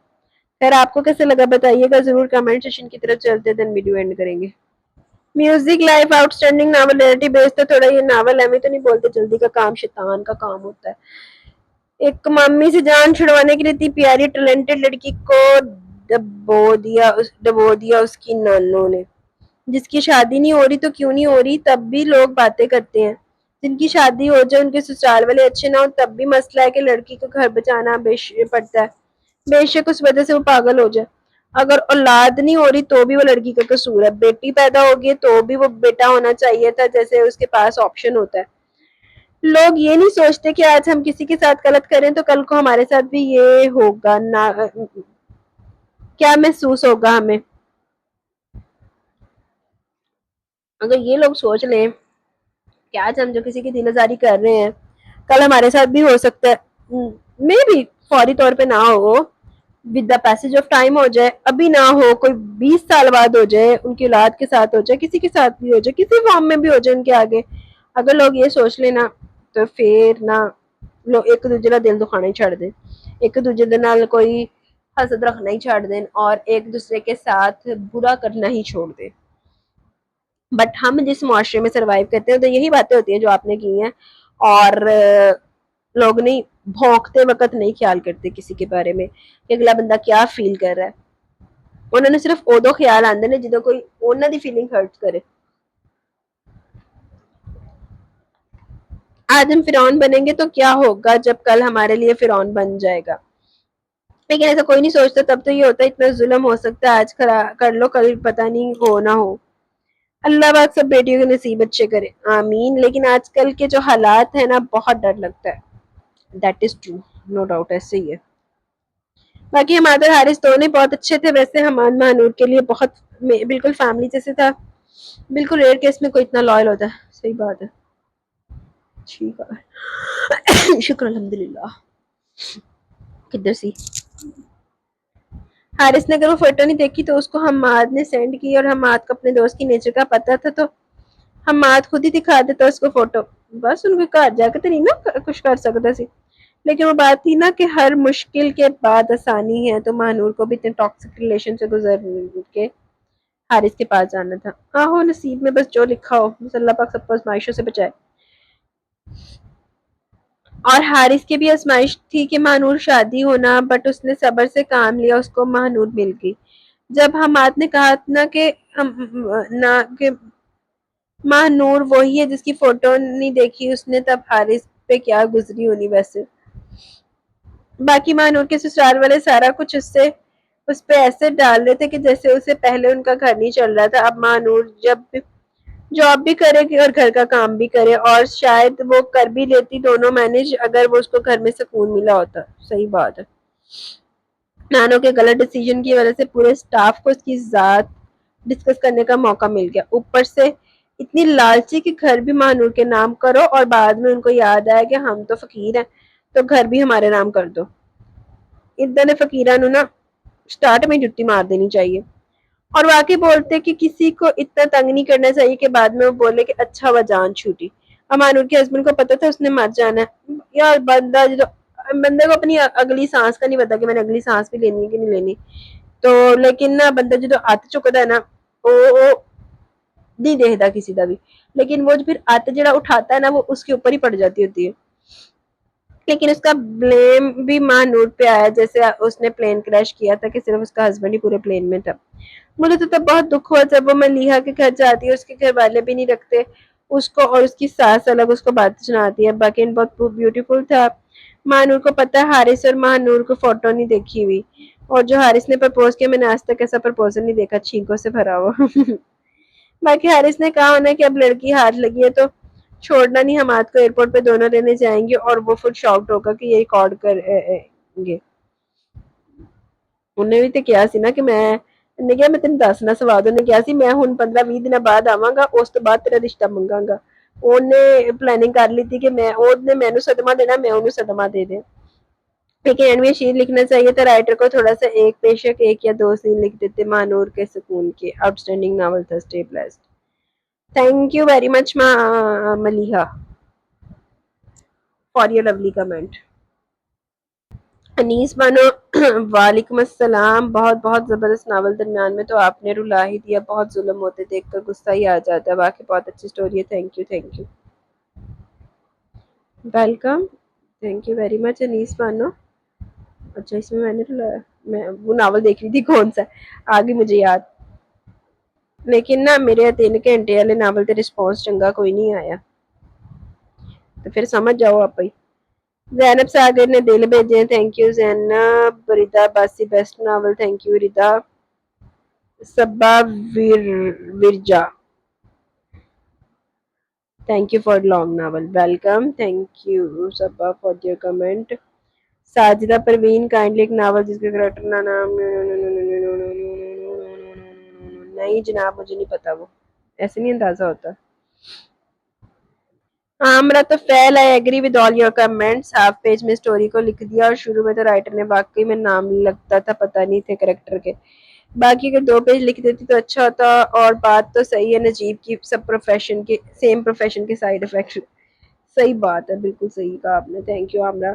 خیر آپ کو کیسے لگا بتائیے گا ضرور. کمنٹ سیکشن کی طرف چلتے دن ویڈیو اینڈ کریں گے. Music life outstanding novel reality base تو تھوڑا یہ ناول ہے. میں تو نہیں بولتے جلدی کا کام شیطان کا کام ہوتا ہے. ایک مامی سے جان چھڑوانے کے لیے اتنی پیاری ٹیلنٹڈ لڑکی کو ڈبو دیا اس کی نانوں نے. جس کی شادی نہیں ہو رہی تو کیوں نہیں ہو رہی تب بھی لوگ باتیں کرتے ہیں. جن کی شادی ہو جائے ان کے سسرال والے اچھے نہ ہو تب بھی مسئلہ ہے کہ لڑکی کو گھر بچانا پڑتا ہے. بے شک اس وجہ سے وہ پاگل ہو جائے. اگر اولاد نہیں ہو رہی تو بھی وہ لڑکی کا قصور ہے. بیٹی پیدا ہوگی تو بھی وہ بیٹا ہونا چاہیے تھا جیسے اس کے پاس آپشن ہوتا ہے. لوگ یہ نہیں سوچتے کہ آج ہم کسی کے ساتھ غلط کریں تو کل کو ہمارے ساتھ بھی یہ ہوگا. کیا محسوس ہوگا ہمیں؟ اگر یہ لوگ سوچ لیں کہ آج ہم جو کسی کی دل آزاری کر رہے ہیں کل ہمارے ساتھ بھی ہو سکتا ہے. میں بھی فوری طور پہ نہ ہو، with the passage of time ہو جائے. ابھی نہ ہو، کوئی 20 سال بعد ہو جائے، ان کی اولاد کے ساتھ ہو جائے، کسی کے ساتھ بھی ہو جائے، کسی فارم میں بھی ہو جائے ان کے آگے. اگر لوگ یہ سوچ لینا تو پھر نہ لوگ ایک دوسرے کا دل دکھانا ہی چھڑ دیں. ایک دوسرے نال کوئی حسد رکھنا ہی چھڑ دیں اور ایک دوسرے کے ساتھ برا کرنا ہی چھوڑ دیں. بٹ ہم جس معاشرے میں سروائیو کرتے ہیں تو یہی باتیں ہوتی ہیں جو آپ نے کی ہیں. اور لوگ نہیں بھونکتے وقت نہیں خیال کرتے کسی کے بارے میں کہ اگلا بندہ کیا فیل کر رہا ہے. انہوں نے صرف ادو خیال آندے نے جدو کوئی انہوں دی فیلنگ ہرٹ کرے. آج ہم فرعون بنیں گے تو کیا ہوگا جب کل ہمارے لیے فرعون بن جائے گا. لیکن ایسا کوئی نہیں سوچتا. تب تو یہ ہوتا ہے اتنا ظلم ہو سکتا ہے آج کر لو کل پتہ نہیں ہو نہ ہو. اللہ پاک سب بیٹیوں کے نصیب اچھے کرے، آمین. لیکن آج کل کے جو حالات ہیں نا بہت ڈر لگتا ہے. That is true, no doubt ایسے ہی ہے. باقی ہمارے حارث دونوں بہت اچھے تھے. ویسے حماد مہنور کے لیے بہت بالکل فیملی جیسے تھا. بالکل ریئر کیس میں کوئی اتنا لائل ہوتا ہے. صحیح بات ہے. ٹھیک ہے شکر الحمدللہ. کدھر سی حارث نے اگر وہ فوٹو نہیں دیکھی تو اس کو حماد نے سینڈ کی اور حماد کو اپنے دوست کی نیچر کا پتا تھا تو حماد خود ہی دکھا دیتا اس کو فوٹو. بس ان کے گھر جا کے تو نہیں نا کچھ کر سکتا سی. لیکن وہ بات تھی نا کہ ہر مشکل کے بعد آسانی ہے. تو مہنور کو بھی اتنے ٹاکسک ریلیشن سے گزر کے حارث کے پاس جانا تھا. آہو نصیب میں بس جو لکھا ہو. بس اللہ پاک سب کو آزمائشوں سے بچائے. اور حارث کی بھی آزمائش تھی کہ مہنور شادی ہونا. بٹ اس نے صبر سے کام لیا. اس کو مہنور مل گئی. جب حماد نے کہا نہ کہ مہنور وہی ہے جس کی فوٹو نہیں دیکھی اس نے تب حارث پہ کیا گزری ہونی. ویسے باقی مہنور کے سسرال والے سارا کچھ اس پہ ایسے ڈال رہے تھے کہ جیسے اسے پہلے ان کا گھر نہیں چل رہا تھا. اب مہنور جب جاب بھی کرے گی اور گھر کا کام بھی کرے اور شاید وہ کر بھی لیتی دونوں مینج اگر وہ اس کو گھر میں سکون ملا ہوتا. صحیح بات ہے. نانو کے غلط ڈیسیژن کی وجہ سے پورے سٹاف کو اس کی ذات ڈسکس کرنے کا موقع مل گیا. اوپر سے اتنی لالچی کہ گھر بھی مہنور کے نام کرو اور بعد میں ان کو یاد آیا کہ ہم تو فقیر ہیں تو گھر بھی ہمارے نام کر دو. ادھر نے فقیران نا سٹارٹ میں جٹی مار دینی چاہیے. اور واقعی بولتے کہ کسی کو اتنا تنگ نہیں کرنا چاہیے کہ بعد میں وہ بولے کہ اچھا وہ جان چھوٹی. امانور کے ہسبینڈ کو پتا تھا اس نے مر جانا ہے. یار بندے کو اپنی اگلی سانس کا نہیں پتا کہ میں نے اگلی سانس بھی لینی ہے کہ نہیں لینی. تو لیکن نا بندہ جو ات چکتا ہے نا وہ نہیں دیکھتا کسی کا بھی. لیکن وہ پھر ات جڑا اٹھاتا ہے نا وہ اس کے اوپر ہی پڑ جاتی ہوتی ہے. لیکن اس کا بلیم بھی مہنور پہ آیا جیسے اس نے پلین کریش کیا تھا کہ صرف اس کا ہسبینڈ ہی پورے پلین میں تھا. مجھے تو تب بہت دکھ ہوا جب وہ ملیحہ کے گھر جاتی ہے اس کے گھر والے بھی نہیں رکھتے اس کو اور اس کی ساس الگ اس کو بات سناتی ہے. باقی بہت بیوٹیفل تھا. مہنور کو پتا ہے حارث اور مہنور کو فوٹو نہیں دیکھی ہوئی اور جو حارث نے پرپوز کیا میں نے آج تک ایسا پرپوزل نہیں دیکھا چھینکوں سے بھرا ہوا. باقی حارث نے کہا ہونا کہ اب لڑکی ہاتھ لگی ہے تو چھوڑنا نہیں ہم آج کو ایئرپورٹ پہ دونوں لینے جائیں گے اور وہ فل شاکڈ ہوگا کہ یہ ریکارڈ کر گے. انہیں بھی تو کیا سی نا کہ میں کیا میں تین دس نہ سواد نے کیا سی میں ہن 15-20 دن بعد آواں گا اس تو بعد تیرا رشتہ منگاں گا. انہیں پلاننگ کر لی تھی کہ میں مینو صدمہ دینا میں انہوں صدمہ دے دیں. لیکن اینڈ میں شیر لکھنا چاہیے تھا رائٹر کو تھوڑا سا ایک بیشک 1 یا 2 سین لکھ دیتے مہنور کے سکون کے. آؤٹ اسٹینڈنگ ناول تھا. Stay blessed. Thank you very much Maleeha for your lovely comment. Anees Bano وعلیکم السلام. بہت بہت زبردست ناول درمیان میں تو آپ نے رلا ہی دیا. بہت ظلم ہوتے دیکھ کر غصہ ہی آ جاتا ہے. واقعی بہت اچھی اسٹوری ہے. Thank you thank you welcome. Thank you very much Anees Bano. اچھا اس میں نے رلایا. میں وہ ناول دیکھ رہی تھی کون سا آگے مجھے یاد. لیکن نا میرے 3 گھنٹے والے ناول تے رسپانس چنگا کوئی نہیں آیا تو پھر سمجھ جاؤ آپ ہی. زینب ساگر نے دل بھیجے. Thank you Zainab. Rida Basi best novel. Thank you Rida. Saba Warja thank you for long novel. Welcome. Thank you Sabba for your comment. Sajida Parveen kindly ایک ناول جس کے کریکٹر کا نام نہیں جناب مجھے نہیں پتا. وہ ایسے نہیں اندازہ ہوتا. میرا تو feel I agree with all your comments. Half page میں اسٹوری کو لکھ دیا اور شروع میں تو رائٹر نے واقعی میں نام لگتا تھا پتہ نہیں تھے کریکٹر کے. باقی اگر 2 پیج لکھ دیتی تو اچھا ہوتا. اور بات تو صحیح ہے نجیب کی سب پروفیشن کے سیم پروفیشن کے سائیڈ افیکٹ. صحیح بات ہے بالکل صحیح کہا آپ نے. Thank you Amira.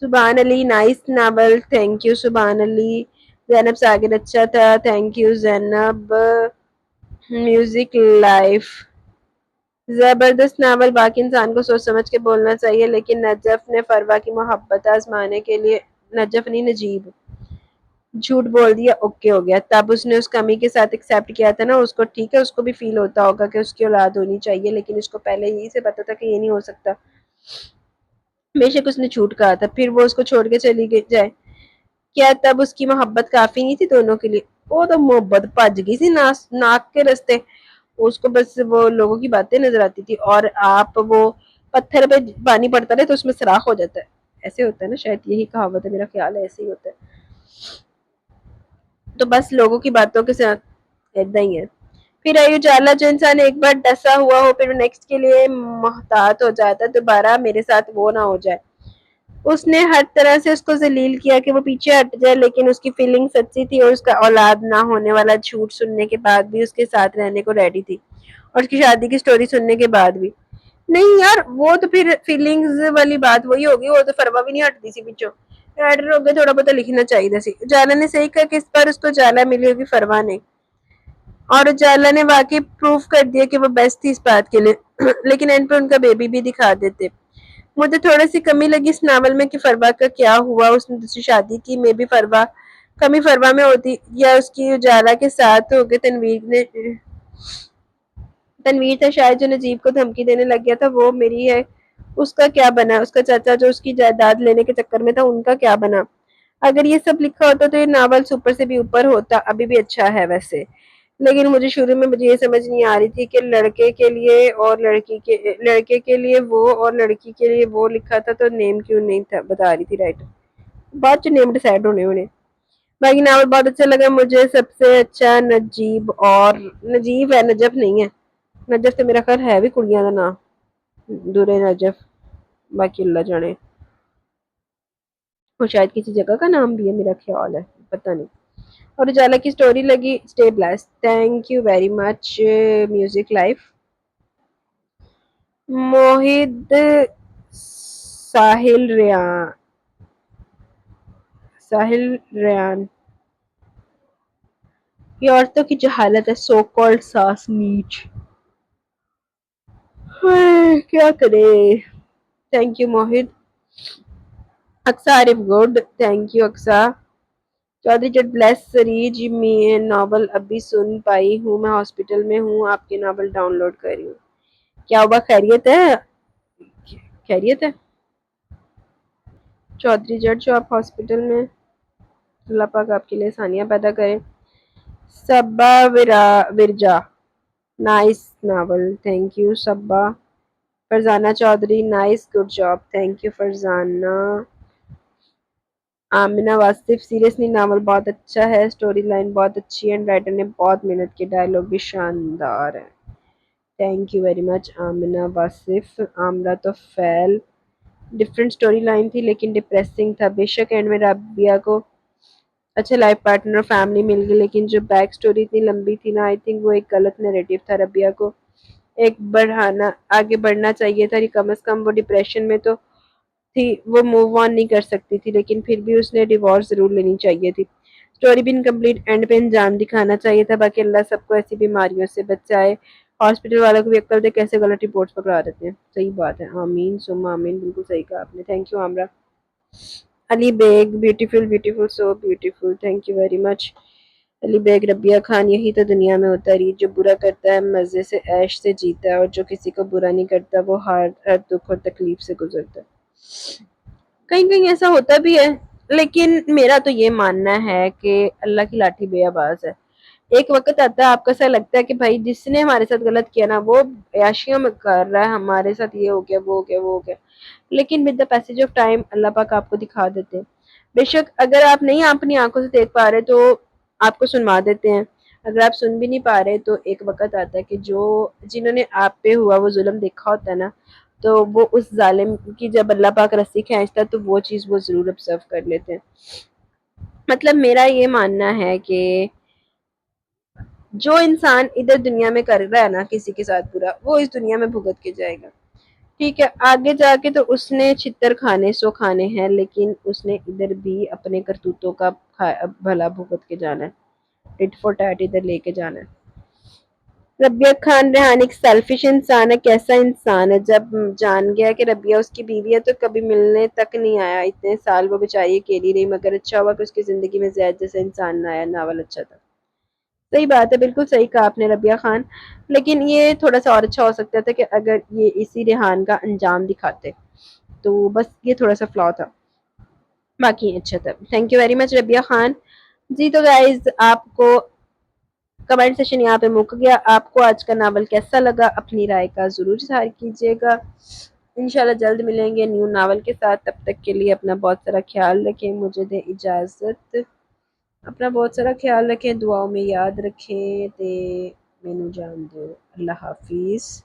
Subhan Ali nice novel. Thank you Subhan Ali. Zainab Sagar اچھا تھا. Thank you Zainab. Music life زبردست ناول. باقی انسان کو سوچ سمجھ کے بولنا چاہیے لیکن نجف نے فروا کی محبت آزمانے کے لیے نجف نہیں نجیب جھوٹ بول دیا. اوکے ہو گیا. تب اس نے اس کمی کے ساتھ ایکسپٹ کیا تھا نا. اس کو ٹھیک ہے اس کو بھی فیل ہوتا ہوگا کہ اس کی اولاد ہونی چاہیے لیکن اس کو پہلے یہی سے پتا تھا کہ یہ نہیں ہو سکتا. بے شک اس نے جھوٹ کہا تھا پھر وہ اس کو چھوڑ کے چلی جائے. کیا تب اس کی محبت کافی نہیں تھی دونوں کے لیے؟ وہ تو محبت بھج گئی تھی ناک کے رستے. اس کو بس وہ لوگوں کی باتیں نظر آتی تھی اور آپ وہ پتھر پہ پانی پڑتا رہے تو اس میں سراخ ہو جاتا ہے. ایسے ہوتا ہے نا شاید یہی کہاوت ہے. میرا خیال ہے ایسے ہی ہوتا ہے. تو بس لوگوں کی باتوں کے ساتھ اتنا ہی ہے. پھر ایو اجالا جو انسان ایک بار ڈسا ہوا ہو پھر نیکسٹ کے لیے محتاط ہو جاتا ہے. دوبارہ میرے ساتھ وہ نہ ہو جائے. اس نے ہر طرح سے اس کو ذلیل کیا کہ وہ پیچھے ہٹ جائے لیکن اس کی فیلنگ سچی تھی اور اس کا اولاد نہ ہونے والا جھوٹ سننے کے بعد بھی اس کے ساتھ رہنے کو ریڈی تھی. اور اس کی شادی کی سٹوری سننے کے بعد بھی. نہیں یار وہ تو پھر فیلنگز والی بات وہی ہوگی. وہ تو فروا بھی نہیں ہٹتی سی پیچھوں. رائٹر ہو کے تھوڑا بہت لکھنا چاہیے سی. اجالا نے صحیح کہا کہ اس بار اس کو اجالا ملی ہوگی فروا نے. اور اجالا نے واقعی پروف کر دیا کہ وہ بیسٹ تھی اس بات کے لیے. لیکن اینڈ پہ ان کا بیبی بھی دکھا دیتے. مجھے تھوڑی سی کمی لگی اس ناول میں کہ فروا کا کیا ہوا. اس نے دوسری شادی کی میں بھی فروا کمی فروا میں ہوتی یا اس کی اجالا کے ساتھ ہو گئے. تنویر تھا شاید جو نجیب کو دھمکی دینے لگ گیا تھا. وہ میری ہے اس کا کیا بنا. اس کا چاچا جو اس کی جائیداد لینے کے چکر میں تھا ان کا کیا بنا. اگر یہ سب لکھا ہوتا تو یہ ناول سپر سے بھی اوپر ہوتا. ابھی بھی اچھا ہے ویسے لیکن مجھے شروع میں مجھے یہ سمجھ نہیں آ رہی تھی کہ لڑکے کے لیے اور لڑکے کے لیے وہ اور لڑکی کے لیے وہ لکھا تھا تو نیم کیوں نہیں تھا بتا رہی تھی رائٹر. بعد چ نیم ڈیسائیڈ ہونے ہونے. باقی ناول بہت اچھا لگا مجھے. سب سے اچھا نجیب اور نجیب ہے نجف نہیں ہے. نجف تو میرا خیال ہے بھی کڑیاں کا نام. درے نجف باقی اللہ جانے. وہ شاید کسی جگہ کا نام بھی ہے میرا خیال ہے پتہ نہیں. اور اجالا کی اسٹوری لگی. Stay blessed. Thank you very much music life. Mohd Sahil Rayan. Sahil Rayan. یہ عورتوں کی جو حالت ہے. سو کالڈ ساس نیچ. کیا کرے. Thank you Mohd. Aqsa Arif good. Thank you Aqsa. Chaudhry Jatt bliss series میں ناول ابھی سن پائی ہوں. میں ہاسپٹل میں ہوں. آپ کے ناول ڈاؤن لوڈ کر رہی ہوں. کیا ہوا؟ خیریت ہے؟ خیریت ہے چودھری جٹ جو آپ ہاسپٹل میں. اللہ پاک آپ کے لیے آسانیاں پیدا کرے. Saba Warja. Nice novel. Thank you Saba. Farzana Chaudhry. Nice good job. Thank you Farzana. Amna Wasif. Seriously novel بہت اچھا ہے. اسٹوری لائن بہت اچھی ہے. رائٹر نے بہت محنت کی. ڈائلاگ بھی شاندار ہے. Thank you very much Amna Wasif. Amira تو فیل. ڈفرینٹ اسٹوری لائن تھی لیکن ڈپریسنگ تھا. بے شک اینڈ میں رابعہ کو اچھا لائف پارٹنر اور فیملی مل گئی لیکن جو بیک اسٹوری اتنی لمبی تھی نا. آئی تھنک وہ ایک غلط نیریٹو تھا. رابعہ کو ایک بڑھانا آگے بڑھنا چاہیے تھا. کم از کم وہ ڈپریشن میں تو تھی. وہ موو آن نہیں کر سکتی تھی لیکن پھر بھی اس نے ڈیورس ضرور لینی چاہیے تھی. اسٹوری بھی انکمپلیٹ. اینڈ پہ انجام دکھانا چاہیے تھا. باقی اللہ سب کو ایسی بیماریوں سے بچائے. ہاسپٹل والوں کو بھی عقل دے کیسے غلط رپورٹس پکڑا دیتے ہیں. صحیح بات ہے. آمین ثم آمین. بالکل صحیح کہا آپ نے. Thank you Amira. Ali Baig. Beautiful beautiful so beautiful. Thank you very much Ali Baig. Rabia Khan. یہی تو دنیا میں ہوتا ہے. جو برا کرتا ہے مزے سے عیش سے جیتا ہے اور جو کسی کو برا نہیں کرتا وہ ہر دکھ اور تکلیف سے گزرتا ہے. کہیں کہیں ایسا ہوتا بھی ہے لیکن میرا تو یہ ماننا ہے کہ اللہ کی لاٹھی بے آواز ہے. ایک وقت آتا ہے آپ کو ایسا لگتا ہے کہ بھائی جس نے ہمارے ساتھ غلط کیا نا وہ عیاشیوں میں کر رہا ہے. ہمارے ساتھ یہ ہو گیا وہ ہو گیا وہ ہو گیا. لیکن with the passage of time اللہ پاک آپ کو دکھا دیتے ہیں. بے شک اگر آپ نہیں اپنی آنکھوں سے دیکھ پا رہے تو آپ کو سنوا دیتے ہیں. اگر آپ سن بھی نہیں پا رہے تو ایک وقت آتا ہے کہ جنہوں نے آپ پہ ہوا وہ ظلم دیکھا ہوتا ہے نا تو وہ اس ظالم کی جب اللہ پاک رسی کھینچتا ہے تو وہ چیز وہ ضرور observe کر لیتے ہیں. مطلب میرا یہ ماننا ہے کہ جو انسان ادھر دنیا میں کر رہا ہے نا کسی کے ساتھ برا وہ اس دنیا میں بھگت کے جائے گا. ٹھیک ہے آگے جا کے تو اس نے چھتر کھانے سو کھانے ہیں لیکن اس نے ادھر بھی اپنے کرتوتوں کا بھلا بھگت کے جانا ہے. ٹٹ فور ٹیٹ ادھر لے کے جانا ہے. ربیہ خان ریحان ایک سیلفش انسان ہے. کیسا انسان ہے؟ جب جان گیا کہ ربیہ اس کی بیوی ہے تو کبھی ملنے تک نہیں آیا. اتنے سال وہ بیچاری اکیلی رہی مگر اچھا ہوا کہ اس کی زندگی میں زید جیسا انسان نہ آیا. ناول اچھا تھا. صحیح بات ہے. بالکل صحیح کہا آپ نے ربیہ خان. لیکن یہ تھوڑا سا اور اچھا ہو سکتا تھا کہ اگر یہ اسی ریحان کا انجام دکھاتے تو بس یہ تھوڑا سا فلا تھا. باقی اچھا تھا. تھینک یو ویری مچ ربیہ خان. جی تو گائز آپ کو کمنٹ سیشن یہاں پہ مک گیا. آپ کو آج کا ناول کیسا لگا اپنی رائے کا ضرور اظہار کیجیے گا. انشاءاللہ جلد ملیں گے نیو ناول کے ساتھ. تب تک کے لیے اپنا بہت سارا خیال رکھیں. مجھے دیں اجازت. اپنا بہت سارا خیال رکھیں. دعاؤں میں یاد رکھیں. تے مینوں جان دو. اللہ حافظ.